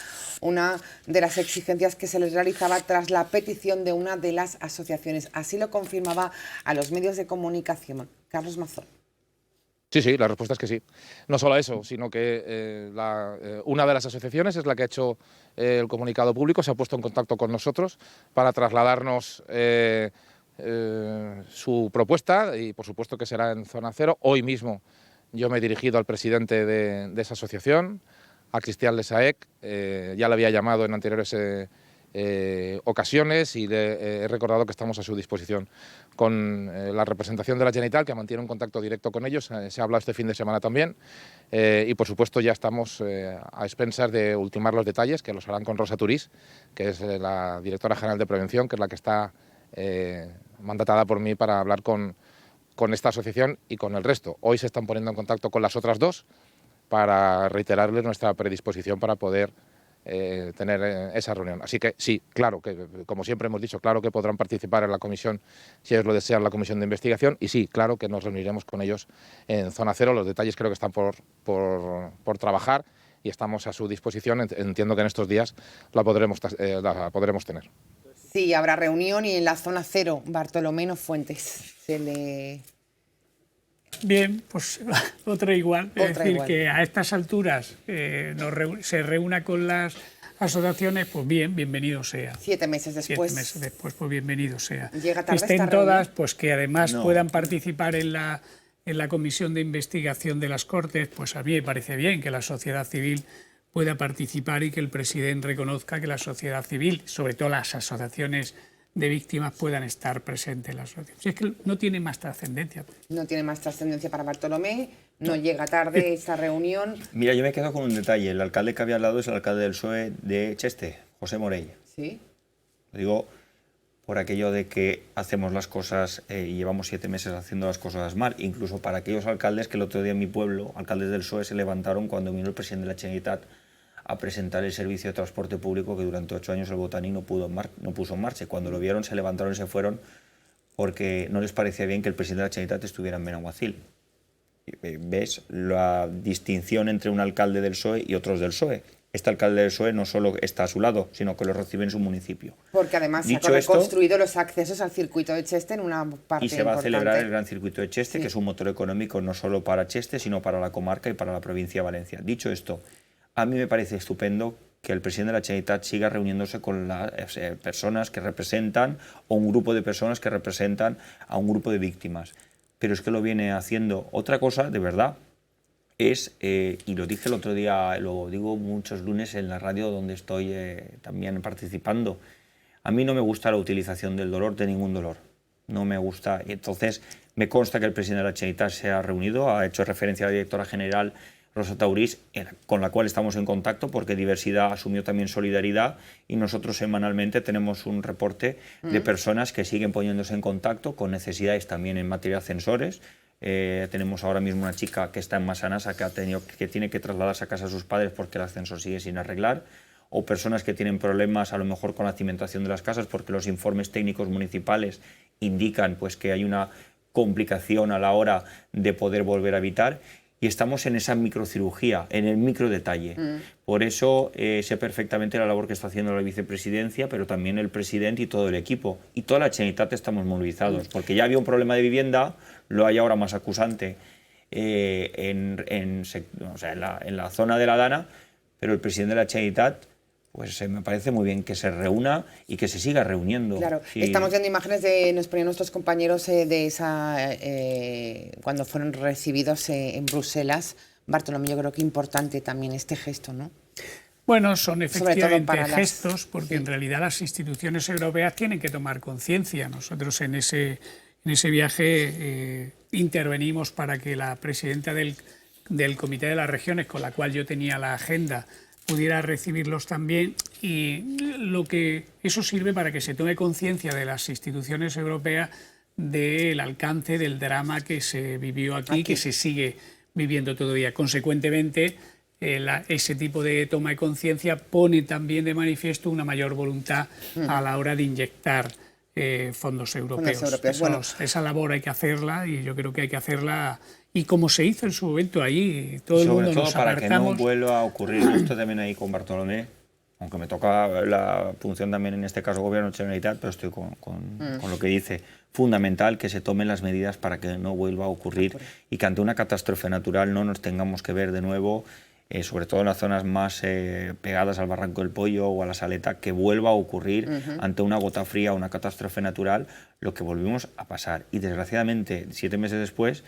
una de las exigencias que se les realizaba tras la petición de una de las asociaciones. Así lo confirmaba a los medios de comunicación Carlos Mazón. Sí, la respuesta es que sí. No solo eso, sino que una de las asociaciones es la que ha hecho el comunicado público, se ha puesto en contacto con nosotros para trasladarnos su propuesta y por supuesto que será en zona cero. Hoy mismo yo me he dirigido al presidente de esa asociación, a Cristian Lesaec, ya le había llamado en anteriores ocasiones y le he recordado que estamos a su disposición. Con la representación de la Generalitat, que mantiene un contacto directo con ellos, se ha hablado este fin de semana también, y por supuesto ya estamos a expensas de ultimar los detalles, que los harán con Rosa Turís, que es la directora general de prevención, que es la que está mandatada por mí para hablar con esta asociación y con el resto. Hoy se están poniendo en contacto con las otras dos para reiterarles nuestra predisposición para poder tener esa reunión. Así que sí, claro, que como siempre hemos dicho, claro que podrán participar en la comisión, si ellos lo desean, la comisión de investigación, y sí, claro que nos reuniremos con ellos en zona cero. Los detalles creo que están por trabajar y estamos a su disposición. Entiendo que en estos días la podremos tener. Sí, habrá reunión y en la zona cero, Bartolomé Fuentes se le... Bien, pues otra igual. Otra es decir, igual. que a estas alturas se reúna con las asociaciones, pues bien, bienvenido sea. 7 meses después. 7 meses después, pues bienvenido sea. Llega Que tarde estén esta todas, reunión. pues que además No. puedan participar en la comisión de investigación de las Cortes, pues a mí me parece bien que la sociedad civil pueda participar y que el presidente reconozca que la sociedad civil, sobre todo las asociaciones de víctimas, puedan estar presentes en la asociación. Si es que no tiene más trascendencia. No tiene más trascendencia para Bartolomé, no llega tarde esa reunión. Mira, yo me quedo con un detalle. El alcalde que había al lado es el alcalde del PSOE de Cheste, José Morell. Sí. Lo digo por aquello de que hacemos las cosas y llevamos 7 meses haciendo las cosas mal. Incluso para aquellos alcaldes que el otro día en mi pueblo, alcaldes del PSOE, se levantaron cuando vino el presidente de la Generalitat a presentar el servicio de transporte público que durante 8 años el Botaní no puso en marcha. Cuando lo vieron se levantaron y se fueron porque no les parecía bien que el presidente de la Generalitat estuviera en Benaguacil. ¿Ves la distinción entre un alcalde del PSOE y otros del PSOE? Este alcalde del PSOE no solo está a su lado, sino que lo recibe en su municipio. Porque además Dicho se ha esto, reconstruido los accesos al circuito de Cheste en una parte y se va importante. a celebrar el Gran Circuito de Cheste, Sí. que es un motor económico no solo para Cheste, sino para la comarca y para la provincia de Valencia. Dicho esto, a mí me parece estupendo que el presidente de la Generalitat siga reuniéndose con las personas que representan, o un grupo de personas que representan a un grupo de víctimas. Pero es que lo viene haciendo. Otra cosa, de verdad, es, y lo dije el otro día, lo digo muchos lunes en la radio donde estoy también participando, a mí no me gusta la utilización del dolor, de ningún dolor. No me gusta. Entonces, me consta que el presidente de la Generalitat se ha reunido, ha hecho referencia a la directora general Rosa Turís, con la cual estamos en contacto porque Diversidad asumió también Solidaridad y nosotros semanalmente tenemos un reporte de personas que siguen poniéndose en contacto con necesidades también en materia de ascensores. Tenemos ahora mismo una chica que está en Massanassa que tiene que trasladarse a casa de sus padres porque el ascensor sigue sin arreglar, o personas que tienen problemas a lo mejor con la cimentación de las casas porque los informes técnicos municipales indican pues, que hay una complicación a la hora de poder volver a habitar. Y estamos en esa microcirugía, en el microdetalle. Por eso sé perfectamente la labor que está haciendo la vicepresidencia, pero también el presidente y todo el equipo. Y toda la Generalitat estamos movilizados, porque ya había un problema de vivienda, lo hay ahora más acusante en la zona de la Dana, pero el presidente de la Generalitat, pues me parece muy bien que se reúna y que se siga reuniendo. Claro, Sí. estamos viendo imágenes nos ponían nuestros compañeros de esa cuando fueron recibidos en Bruselas Bartolomé, yo creo que importante también este gesto, ¿no? Bueno, son efectivamente para gestos, porque en realidad las instituciones europeas tienen que tomar conciencia. Nosotros en ese viaje intervenimos para que la presidenta del Comité de las Regiones, con la cual yo tenía la agenda, pudiera recibirlos también, y eso sirve para que se tome conciencia de las instituciones europeas del alcance del drama que se vivió aquí, que se sigue viviendo todavía. Consecuentemente, ese tipo de toma de conciencia pone también de manifiesto una mayor voluntad a la hora de inyectar fondos europeos. Bueno, esa labor hay que hacerla, y yo creo que hay que hacerla, y como se hizo en su momento ahí, todo el mundo nos para apartamos. que no vuelva a ocurrir esto también ahí con Bartolomé, aunque me toca la función también en este caso Gobierno de Generalitat, pero estoy con lo que dice. Fundamental que se tomen las medidas para que no vuelva a ocurrir y que ante una catástrofe natural no nos tengamos que ver de nuevo, sobre todo en las zonas más pegadas al Barranco del Pollo o a la Saleta, que vuelva a ocurrir ante una gota fría o una catástrofe natural lo que volvimos a pasar. Y desgraciadamente, 7 meses después,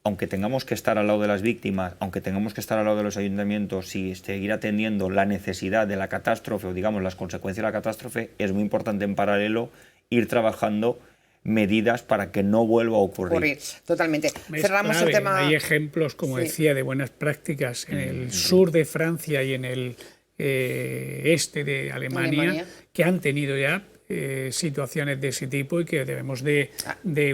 aunque tengamos que estar al lado de las víctimas, aunque tengamos que estar al lado de los ayuntamientos y seguir atendiendo la necesidad de la catástrofe o digamos las consecuencias de la catástrofe, es muy importante en paralelo ir trabajando medidas para que no vuelva a ocurrir. Totalmente. Cerramos el tema. Hay ejemplos, como decía, de buenas prácticas en el sur de Francia y en el este de Alemania, que han tenido ya situaciones de ese tipo y que debemos de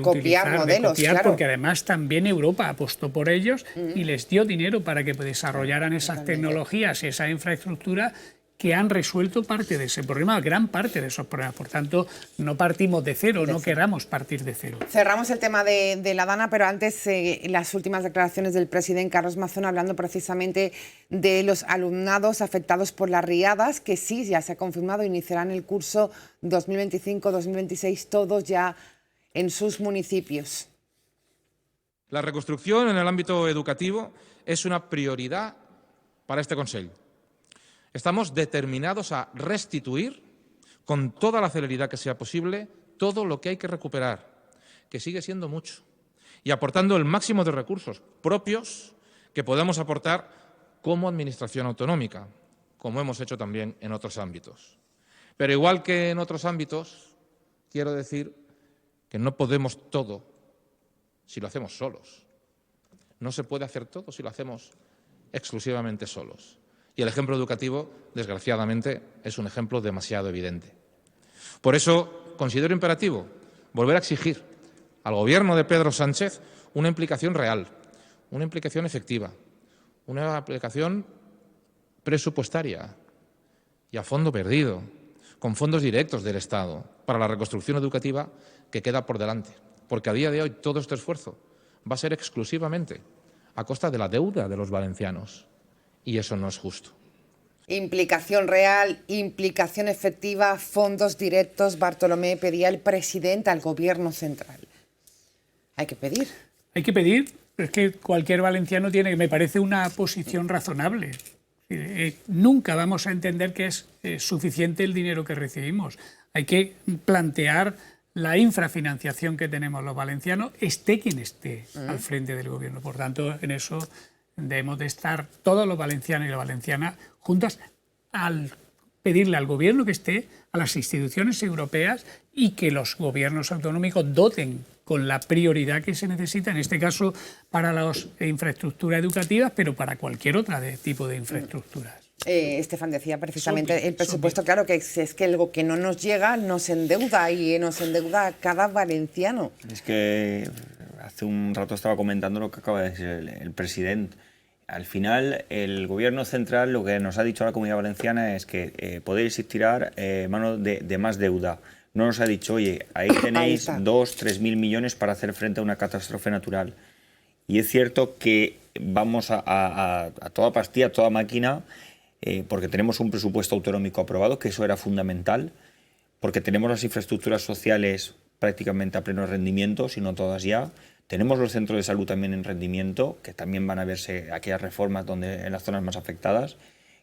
copiar modelos, claro. Porque además también Europa apostó por ellos y les dio dinero para que desarrollaran esas tecnologías y esa infraestructura que han resuelto parte de ese problema, gran parte de esos problemas. Por tanto, no partimos de cero, no queramos partir de cero. Cerramos el tema de la Dana, pero antes las últimas declaraciones del presidente Carlos Mazón hablando precisamente de los alumnados afectados por las riadas, que sí, ya se ha confirmado, iniciarán el curso 2025-2026, todos ya en sus municipios. La reconstrucción en el ámbito educativo es una prioridad para este Consell. Estamos determinados a restituir, con toda la celeridad que sea posible, todo lo que hay que recuperar, que sigue siendo mucho, y aportando el máximo de recursos propios que podamos aportar como Administración autonómica, como hemos hecho también en otros ámbitos. Pero igual que en otros ámbitos, quiero decir que no podemos todo si lo hacemos solos. No se puede hacer todo si lo hacemos exclusivamente solos. Y el ejemplo educativo, desgraciadamente, es un ejemplo demasiado evidente. Por eso considero imperativo volver a exigir al Gobierno de Pedro Sánchez una implicación real, una implicación efectiva, una aplicación presupuestaria y a fondo perdido, con fondos directos del Estado para la reconstrucción educativa que queda por delante. Porque a día de hoy todo este esfuerzo va a ser exclusivamente a costa de la deuda de los valencianos. Y eso no es justo. Implicación real, implicación efectiva, fondos directos. Bartolomé, pedía el presidente al Gobierno central. Hay que pedir. Hay que pedir, pero es que cualquier valenciano tiene, me parece una posición razonable. Nunca vamos a entender que es suficiente el dinero que recibimos. Hay que plantear la infrafinanciación que tenemos los valencianos, esté quien esté al frente del Gobierno. Por tanto, en eso debemos de estar todos los valencianos y las valencianas juntas al pedirle al Gobierno que esté, a las instituciones europeas, y que los gobiernos autonómicos doten con la prioridad que se necesita, en este caso para las infraestructuras educativas, pero para cualquier otro tipo de infraestructuras. Estefan decía precisamente el presupuesto, claro, que es que algo que no nos llega nos endeuda, y nos endeuda a cada valenciano. Es que hace un rato estaba comentando lo que acaba de decir el presidente. Al final, el Gobierno central lo que nos ha dicho a la Comunidad Valenciana es que podéis tirar mano de más deuda. No nos ha dicho, oye, ahí tenéis 2.000-3.000 millones para hacer frente a una catástrofe natural. Y es cierto que vamos a toda pastilla, a toda máquina, porque tenemos un presupuesto autonómico aprobado, que eso era fundamental, porque tenemos las infraestructuras sociales prácticamente a pleno rendimiento, si no todas ya. Tenemos los centros de salud también en rendimiento, que también van a verse aquellas reformas en las zonas más afectadas,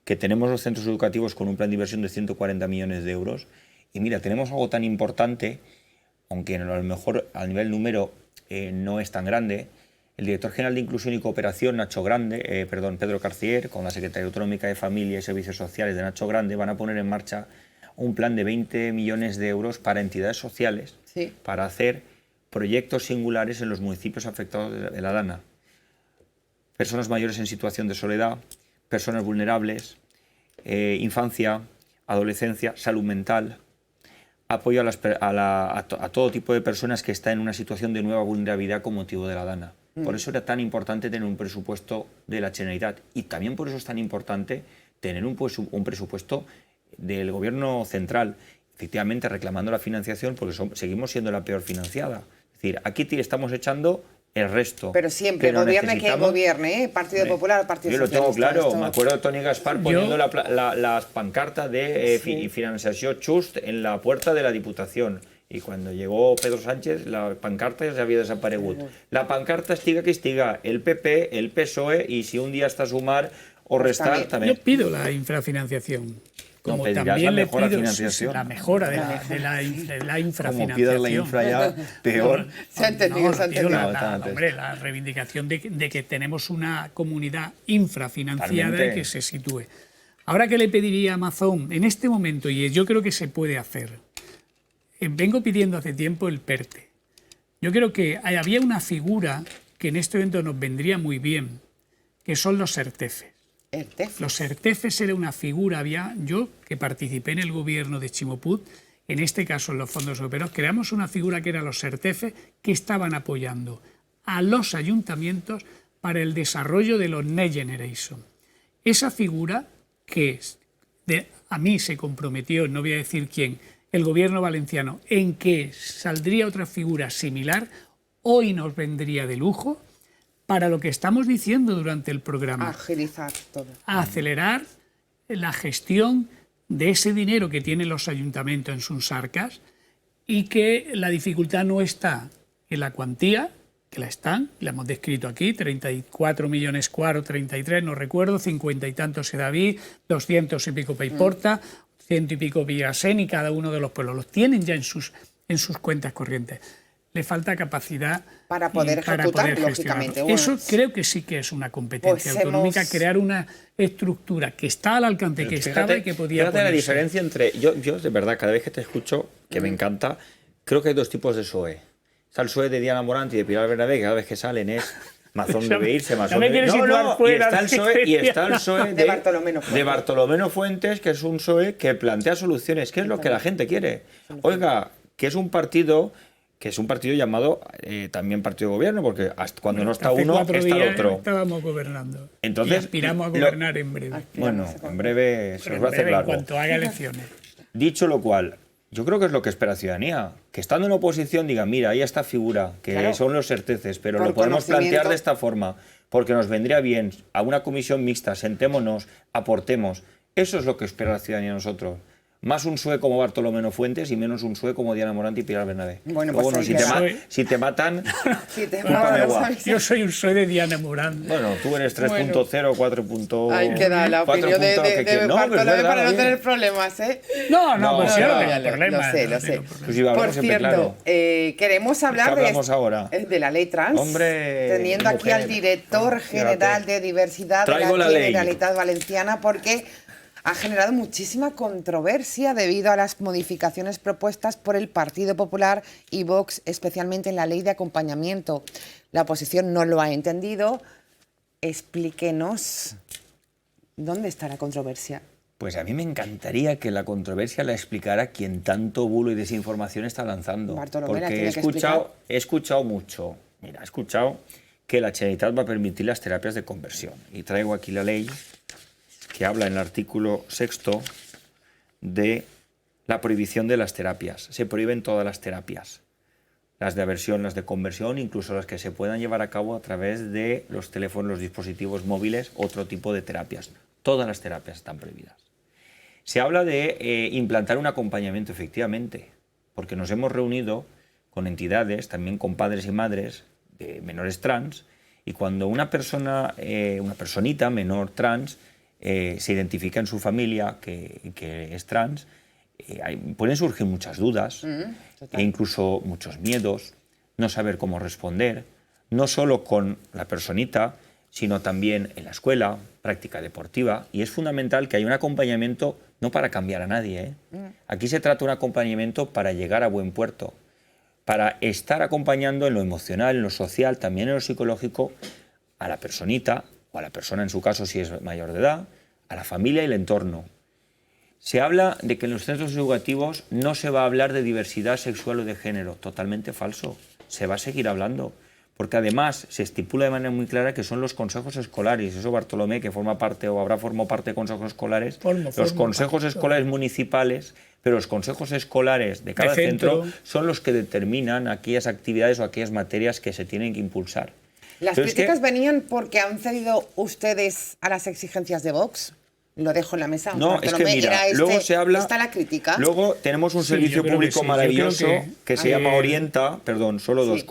que tenemos los centros educativos con un plan de inversión de 140 millones de euros. Y mira, tenemos algo tan importante, aunque a lo mejor a nivel número no es tan grande, el director general de Inclusión y Cooperación, Pedro Carcier, con la Secretaría Autonómica de Familia y Servicios Sociales de Nacho Grande, van a poner en marcha un plan de 20 millones de euros para entidades sociales, para hacer proyectos singulares en los municipios afectados de la DANA. Personas mayores en situación de soledad, personas vulnerables, infancia, adolescencia, salud mental, apoyo a todo tipo de personas que están en una situación de nueva vulnerabilidad con motivo de la DANA. Por eso era tan importante tener un presupuesto de la Generalitat, y también por eso es tan importante tener un presupuesto del Gobierno central, efectivamente reclamando la financiación, porque seguimos siendo la peor financiada. Es decir, aquí estamos echando el resto. Pero siempre, gobierne quien gobierne, Partido Popular, Partido Socialista. Yo lo tengo claro, me acuerdo de Toni Gaspar poniendo las pancartas de financiación just en la puerta de la Diputación. Y cuando llegó Pedro Sánchez, la pancarta ya se había desaparegut. La pancarta estiga que estiga, el PP, el PSOE, y si un día está a sumar o restar, también. Yo pido la infrafinanciación. Como también le pido la mejora de la infrafinanciación. Como pidas la infra ya, peor. Se ha entendido, se ha entendido. La reivindicación de que tenemos una comunidad infrafinanciada y que se sitúe. Ahora, ¿qué le pediría a Amazon en este momento? Y yo creo que se puede hacer. Vengo pidiendo hace tiempo el PERTE. Yo creo que había una figura que en este evento nos vendría muy bien, que son los ERTEFES. Los ERTEFES era una figura, yo que participé en el gobierno de Chimoput, en este caso en los fondos europeos, creamos una figura que eran los ERTEFES que estaban apoyando a los ayuntamientos para el desarrollo de los Next Generation. Esa figura que a mí se comprometió, no voy a decir quién, el gobierno valenciano, en que saldría otra figura similar, hoy nos vendría de lujo para lo que estamos diciendo durante el programa. Agilizar todo. A acelerar la gestión de ese dinero que tienen los ayuntamientos en sus arcas, y que la dificultad no está en la cuantía, que la hemos descrito aquí, 34 millones cuaro, 33, no recuerdo, 50 y tantos Sedaví, 200 y pico Paiporta, 100 y pico Villasen, y cada uno de los pueblos los tienen ya en sus cuentas corrientes. Le falta capacidad para poder ejecutar, lógicamente. Bueno, eso creo que sí que es una competencia autonómica, crear una estructura que está al alcance, que estaba y que podía ponerse. Fíjate la diferencia entre... Yo de verdad, cada vez que te escucho, que me encanta, creo que hay dos tipos de PSOE. Está el PSOE de Diana Morant y de Pilar Bernabé, que cada vez que salen es... Mazón debe irse, mazón debe irse. Y está el PSOE de Bartolomé Fuentes, que es un PSOE que plantea soluciones, que es lo que la gente quiere. Oiga, que es un partido llamado también partido de gobierno, porque hasta cuando no está uno, está el otro. Estábamos gobernando. Entonces, y aspiramos a gobernar en breve. Bueno, en breve se nos va a hacer largo. En cuanto haga elecciones. Dicho lo cual, yo creo que es lo que espera la ciudadanía, que estando en oposición diga, mira, hay esta figura, que son los ERTEFES, pero lo podemos plantear de esta forma, porque nos vendría bien a una comisión mixta, sentémonos, aportemos. Eso es lo que espera la ciudadanía de nosotros. Más un PSOE como Bartolomé Fuentes y menos un PSOE como Diana Morant y Pilar Bernabé. Bueno, pues si te matan, yo soy un PSOE de Diana Morant. Bueno, tú eres 3.0, 4.0 Ahí queda la opinión de Bartolomé para no tener problemas, ¿eh? No, pues sí, no tengo problemas. Lo sé. Por cierto, queremos hablar de la ley trans. Hombre, teniendo aquí al director general de diversidad de la Generalitat Valenciana, porque ha generado muchísima controversia debido a las modificaciones propuestas por el Partido Popular y Vox, especialmente en la ley de acompañamiento. La oposición no lo ha entendido. Explíquenos, ¿dónde está la controversia? Pues a mí me encantaría que la controversia la explicara quien tanto bulo y desinformación está lanzando. Bartolomé, porque he escuchado mucho. Mira, he escuchado que la Generalitat va a permitir las terapias de conversión. Y traigo aquí la ley que habla en el artículo 6º de la prohibición de las terapias. Se prohíben todas las terapias, las de aversión, las de conversión, incluso las que se puedan llevar a cabo a través de los teléfonos, los dispositivos móviles, otro tipo de terapias. Todas las terapias están prohibidas. Se habla de implantar un acompañamiento, efectivamente, porque nos hemos reunido con entidades, también con padres y madres de menores trans, y cuando una personita menor trans se identifica en su familia que es trans, pueden surgir muchas dudas e incluso muchos miedos, no saber cómo responder, no solo con la personita, sino también en la escuela, práctica deportiva, y es fundamental que haya un acompañamiento no para cambiar a nadie, ¿eh? Aquí se trata de un acompañamiento para llegar a buen puerto, para estar acompañando en lo emocional, en lo social, también en lo psicológico, a la personita, o a la persona en su caso si es mayor de edad, a la familia y el entorno. Se habla de que en los centros educativos no se va a hablar de diversidad sexual o de género. Totalmente falso. Se va a seguir hablando. Porque además se estipula de manera muy clara que son los consejos escolares. Eso Bartolomé, que forma parte o habrá formado parte de consejos escolares, los consejos escolares municipales, pero los consejos escolares de cada centro son los que determinan aquellas actividades o aquellas materias que se tienen que impulsar. ¿Las críticas venían porque han cedido ustedes a las exigencias de Vox? Lo dejo en la mesa. No, es que mira, luego se habla... ¿Está la crítica? Luego tenemos un servicio público maravilloso que se llama Orienta, perdón, solo dos,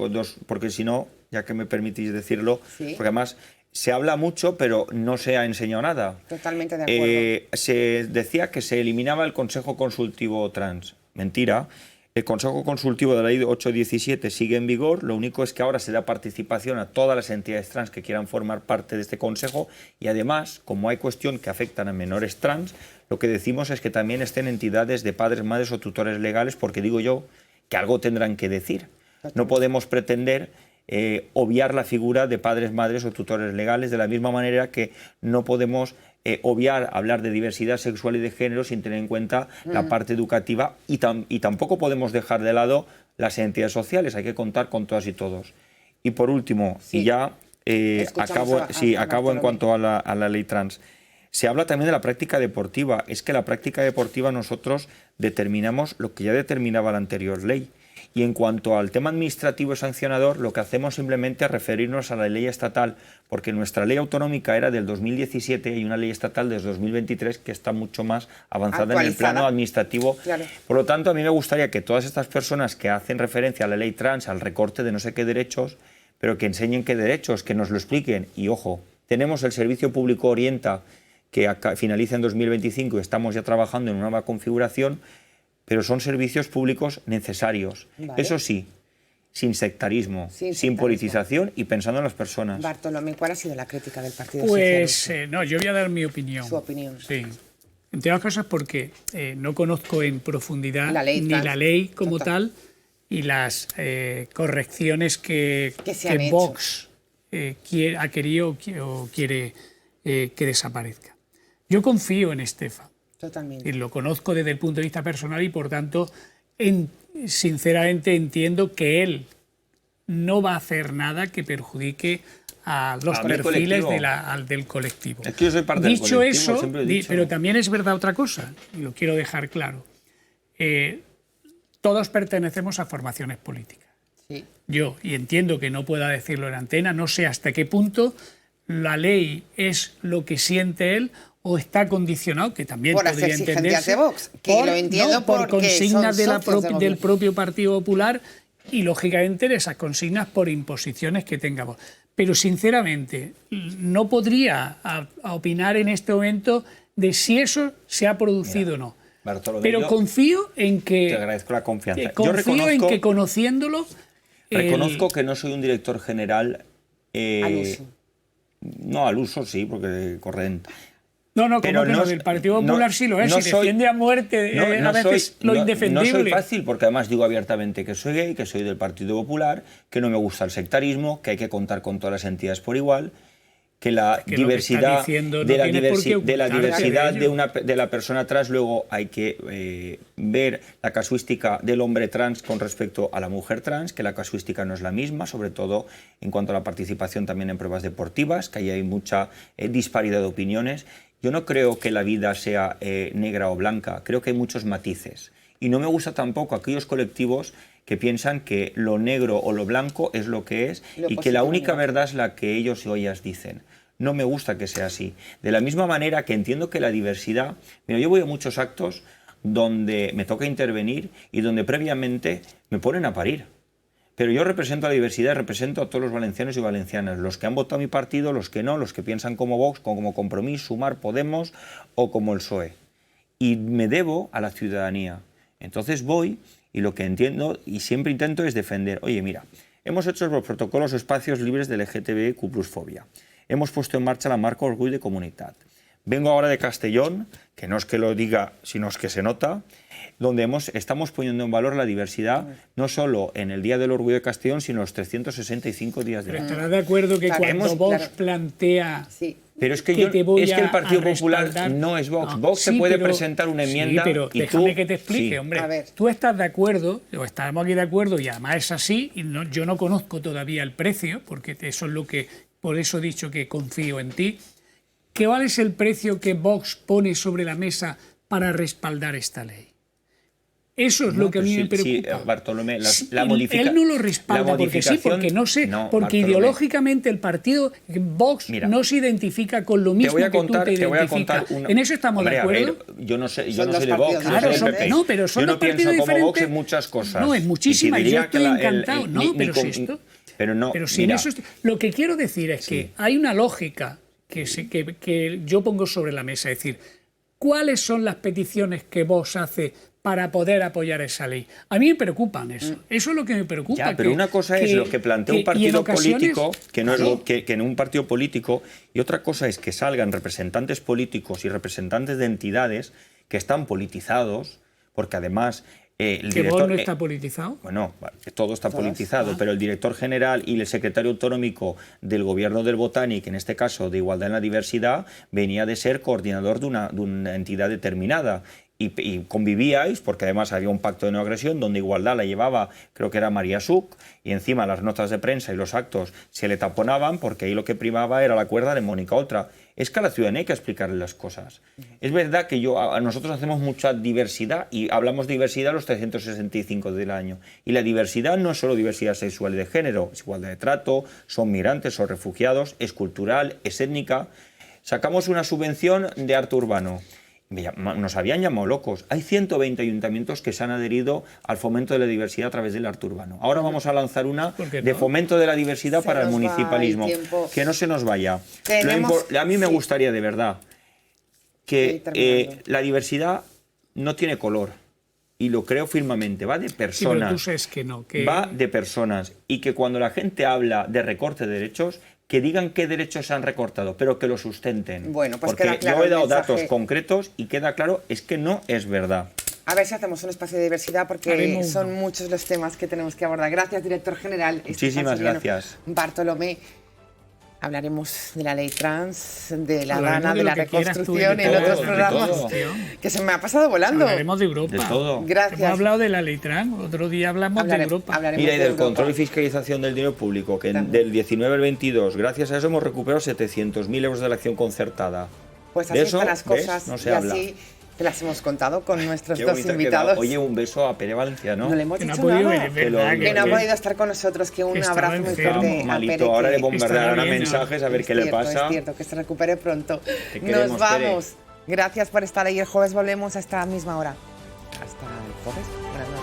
porque si no, ya que me permitís decirlo, porque además se habla mucho, pero no se ha enseñado nada. Totalmente de acuerdo. Se decía que se eliminaba el Consejo Consultivo Trans. Mentira. El Consejo Consultivo de la Ley 817 sigue en vigor, lo único es que ahora se da participación a todas las entidades trans que quieran formar parte de este Consejo y además, como hay cuestión que afectan a menores trans, lo que decimos es que también estén entidades de padres, madres o tutores legales, porque digo yo que algo tendrán que decir. No podemos pretender obviar la figura de padres, madres o tutores legales, de la misma manera que no podemos obviar hablar de diversidad sexual y de género sin tener en cuenta la parte educativa y tampoco podemos dejar de lado las entidades sociales, hay que contar con todas y todos. Y por último, y ya acabo en cuanto a la ley trans, se habla también de la práctica deportiva. Es que la práctica deportiva nosotros determinamos lo que ya determinaba la anterior ley. Y en cuanto al tema administrativo y sancionador, lo que hacemos simplemente es referirnos a la ley estatal, porque nuestra ley autonómica era del 2017 y una ley estatal desde 2023 que está mucho más avanzada en el plano administrativo. Claro. Por lo tanto, a mí me gustaría que todas estas personas que hacen referencia a la ley trans, al recorte de no sé qué derechos, pero que enseñen qué derechos, que nos lo expliquen. Y ojo, tenemos el Servicio Público Orienta, que finaliza en 2025 y estamos ya trabajando en una nueva configuración, pero son servicios públicos necesarios. Vale. Eso sí, sin sectarismo, sin politización y pensando en las personas. Bartolomé, ¿cuál ha sido la crítica del Partido Socialista? Pues no, yo voy a dar mi opinión. Su opinión. Sí. Entre otras cosas porque no conozco en profundidad ni la ley como tal y las correcciones que Vox ha querido o quiere que desaparezca. Yo confío en Estefan. Totalmente. Lo conozco desde el punto de vista personal y, por tanto, sinceramente entiendo que él no va a hacer nada que perjudique a los perfiles del colectivo. Es que yo soy parte del colectivo, eso, siempre he dicho. Pero también es verdad otra cosa, y lo quiero dejar claro. Todos pertenecemos a formaciones políticas. Sí. Yo, y entiendo que no pueda decirlo en antena, no sé hasta qué punto la ley es lo que siente él o está condicionado, que también por podría las entenderse, exigencias de Vox, que lo entiendo por consignas del propio Partido Popular y, lógicamente, de esas consignas por imposiciones que tenga Vox. Pero, sinceramente, no podría opinar en este momento de si eso se ha producido o no. Bartolomé, pero confío en que... Te agradezco la confianza. Confío en que, conociéndolo... Reconozco que no soy un director general... al uso. No, al uso sí, porque corren... No, pero no, el Partido Popular sí lo es, y defiende a muerte a veces lo indefendible. No soy fácil, porque además digo abiertamente que soy gay, que soy del Partido Popular, que no me gusta el sectarismo, que hay que contar con todas las entidades por igual, que la diversidad de la persona trans, luego hay que ver la casuística del hombre trans con respecto a la mujer trans, que la casuística no es la misma, sobre todo en cuanto a la participación también en pruebas deportivas, que ahí hay mucha disparidad de opiniones. Yo no creo que la vida sea negra o blanca, creo que hay muchos matices. Y no me gusta tampoco aquellos colectivos que piensan que lo negro o lo blanco es lo que es y que la única verdad es la que ellos y ellas dicen. No me gusta que sea así. De la misma manera que entiendo que la diversidad... Mira, yo voy a muchos actos donde me toca intervenir y donde previamente me ponen a parir. Pero yo represento a la diversidad, represento a todos los valencianos y valencianas, los que han votado a mi partido, los que no, los que piensan como Vox, como Compromís, Sumar, Podemos o como el PSOE. Y me debo a la ciudadanía. Entonces voy y lo que entiendo y siempre intento es defender, oye, mira, Hemos hecho los protocolos o espacios libres de LGTBIQ+fobia. Hemos puesto en marcha la marca Orgullo de Comunitat. Vengo ahora de Castellón, que no es que lo diga, sino es que se nota, donde estamos poniendo en valor la diversidad, no solo en el Día del Orgullo de Castellón, sino los 365 días del Pero año. estarás de acuerdo que cuando Vox plantea... Sí. Pero es que, el Partido Popular no es Vox. Vox se puede presentar una enmienda. Sí, pero y déjame tú, que te explique, sí. hombre. A ver. Tú estás de acuerdo, o estamos aquí de acuerdo, y además es así, y yo no conozco todavía el precio, porque eso es lo que, por eso he dicho que confío en ti. ¿Cuál es el precio que Vox pone sobre la mesa para respaldar esta ley? Eso es lo que a mí me preocupa. Sí, Bartolomé, Él no lo respalda porque sí, porque no sé, porque Bartolomé, ideológicamente el partido Vox no se identifica con lo mismo que tú te identificas. ¿En eso estamos de acuerdo? Yo no sé, Son no dos soy de Vox, partidos yo soy del diferentes. PP. No, pero son yo dos no pienso partidos como Vox diferentes. en muchas cosas. No, en muchísimas. Yo estoy encantado. Pero si esto... Pero si en eso lo que quiero decir es que hay una lógica que yo pongo sobre la mesa. Es decir, ¿cuáles son las peticiones que Vox hace para poder apoyar esa ley? A mí me preocupan eso. Eso es lo que me preocupa. Ya, pero una cosa es lo que plantea un partido político, que no es que en un partido político, y otra cosa es que salgan representantes políticos y representantes de entidades que están politizados, porque además el ¿Que director Vox no está politizado? Bueno, todo está politizado, pero el director general y el secretario autonómico del gobierno del Botánic, en este caso de Igualdad en la Diversidad, venía de ser coordinador de una entidad determinada. Y convivíais, porque además había un pacto de no agresión, donde Igualdad la llevaba, creo que era María Such, y encima las notas de prensa y los actos se le taponaban, porque ahí lo que primaba era la cuerda de Mónica Oltra. Es que a la ciudadanía hay que explicarle las cosas. Es verdad que nosotros hacemos mucha diversidad, y hablamos de diversidad los 365 del año. Y la diversidad no es solo diversidad sexual y de género, es igualdad de trato, son migrantes, son refugiados, es cultural, es étnica. Sacamos una subvención de arte urbano. Nos habían llamado locos. Hay 120 ayuntamientos que se han adherido al fomento de la diversidad a través del arte urbano. Ahora vamos a lanzar una de fomento de la diversidad para el municipalismo. Que no se nos vaya. A mí me gustaría de verdad que la diversidad no tiene color. Y lo creo firmemente. Va de personas. Sí, pero tú sabes que no. Va de personas. Y que cuando la gente habla de recorte de derechos, que digan qué derechos se han recortado, pero que lo sustenten. Bueno, pues porque queda claro yo he dado el mensaje. datos concretos y queda claro, es que no es verdad. A ver si hacemos un espacio de diversidad, porque son muchos los temas que tenemos que abordar. Gracias, director general. Muchísimas gracias. Bartolomé. Hablaremos de la ley trans, de la Hablaremos Dana, de la reconstrucción y en otros programas. Que se me ha pasado volando. Hablaremos de Europa. De todo. Gracias. Hemos hablado de la ley trans, otro día hablamos de Europa. Mira, y del control y fiscalización del dinero público, que del 19 al 22, gracias a eso hemos recuperado 700.000 euros de la acción concertada. Pues así están las cosas, no se y habla. así te las hemos contado con nuestros Qué dos bonito ha invitados. quedado. Oye, un beso a Pere Valenciano. No le hemos Que no dicho ha podido nada. venir, ¿verdad? Que no ha podido estar con nosotros. Que un que abrazo estaba muy enfermo. fuerte a Malito, Pere. ahora le Estará bombardearán a bien, mensajes a ver qué le pasa. Es cierto, que se recupere pronto. Te queremos, Nos vamos. Gracias por estar ahí. El jueves volvemos a esta misma hora. Hasta el jueves. Buenas noches.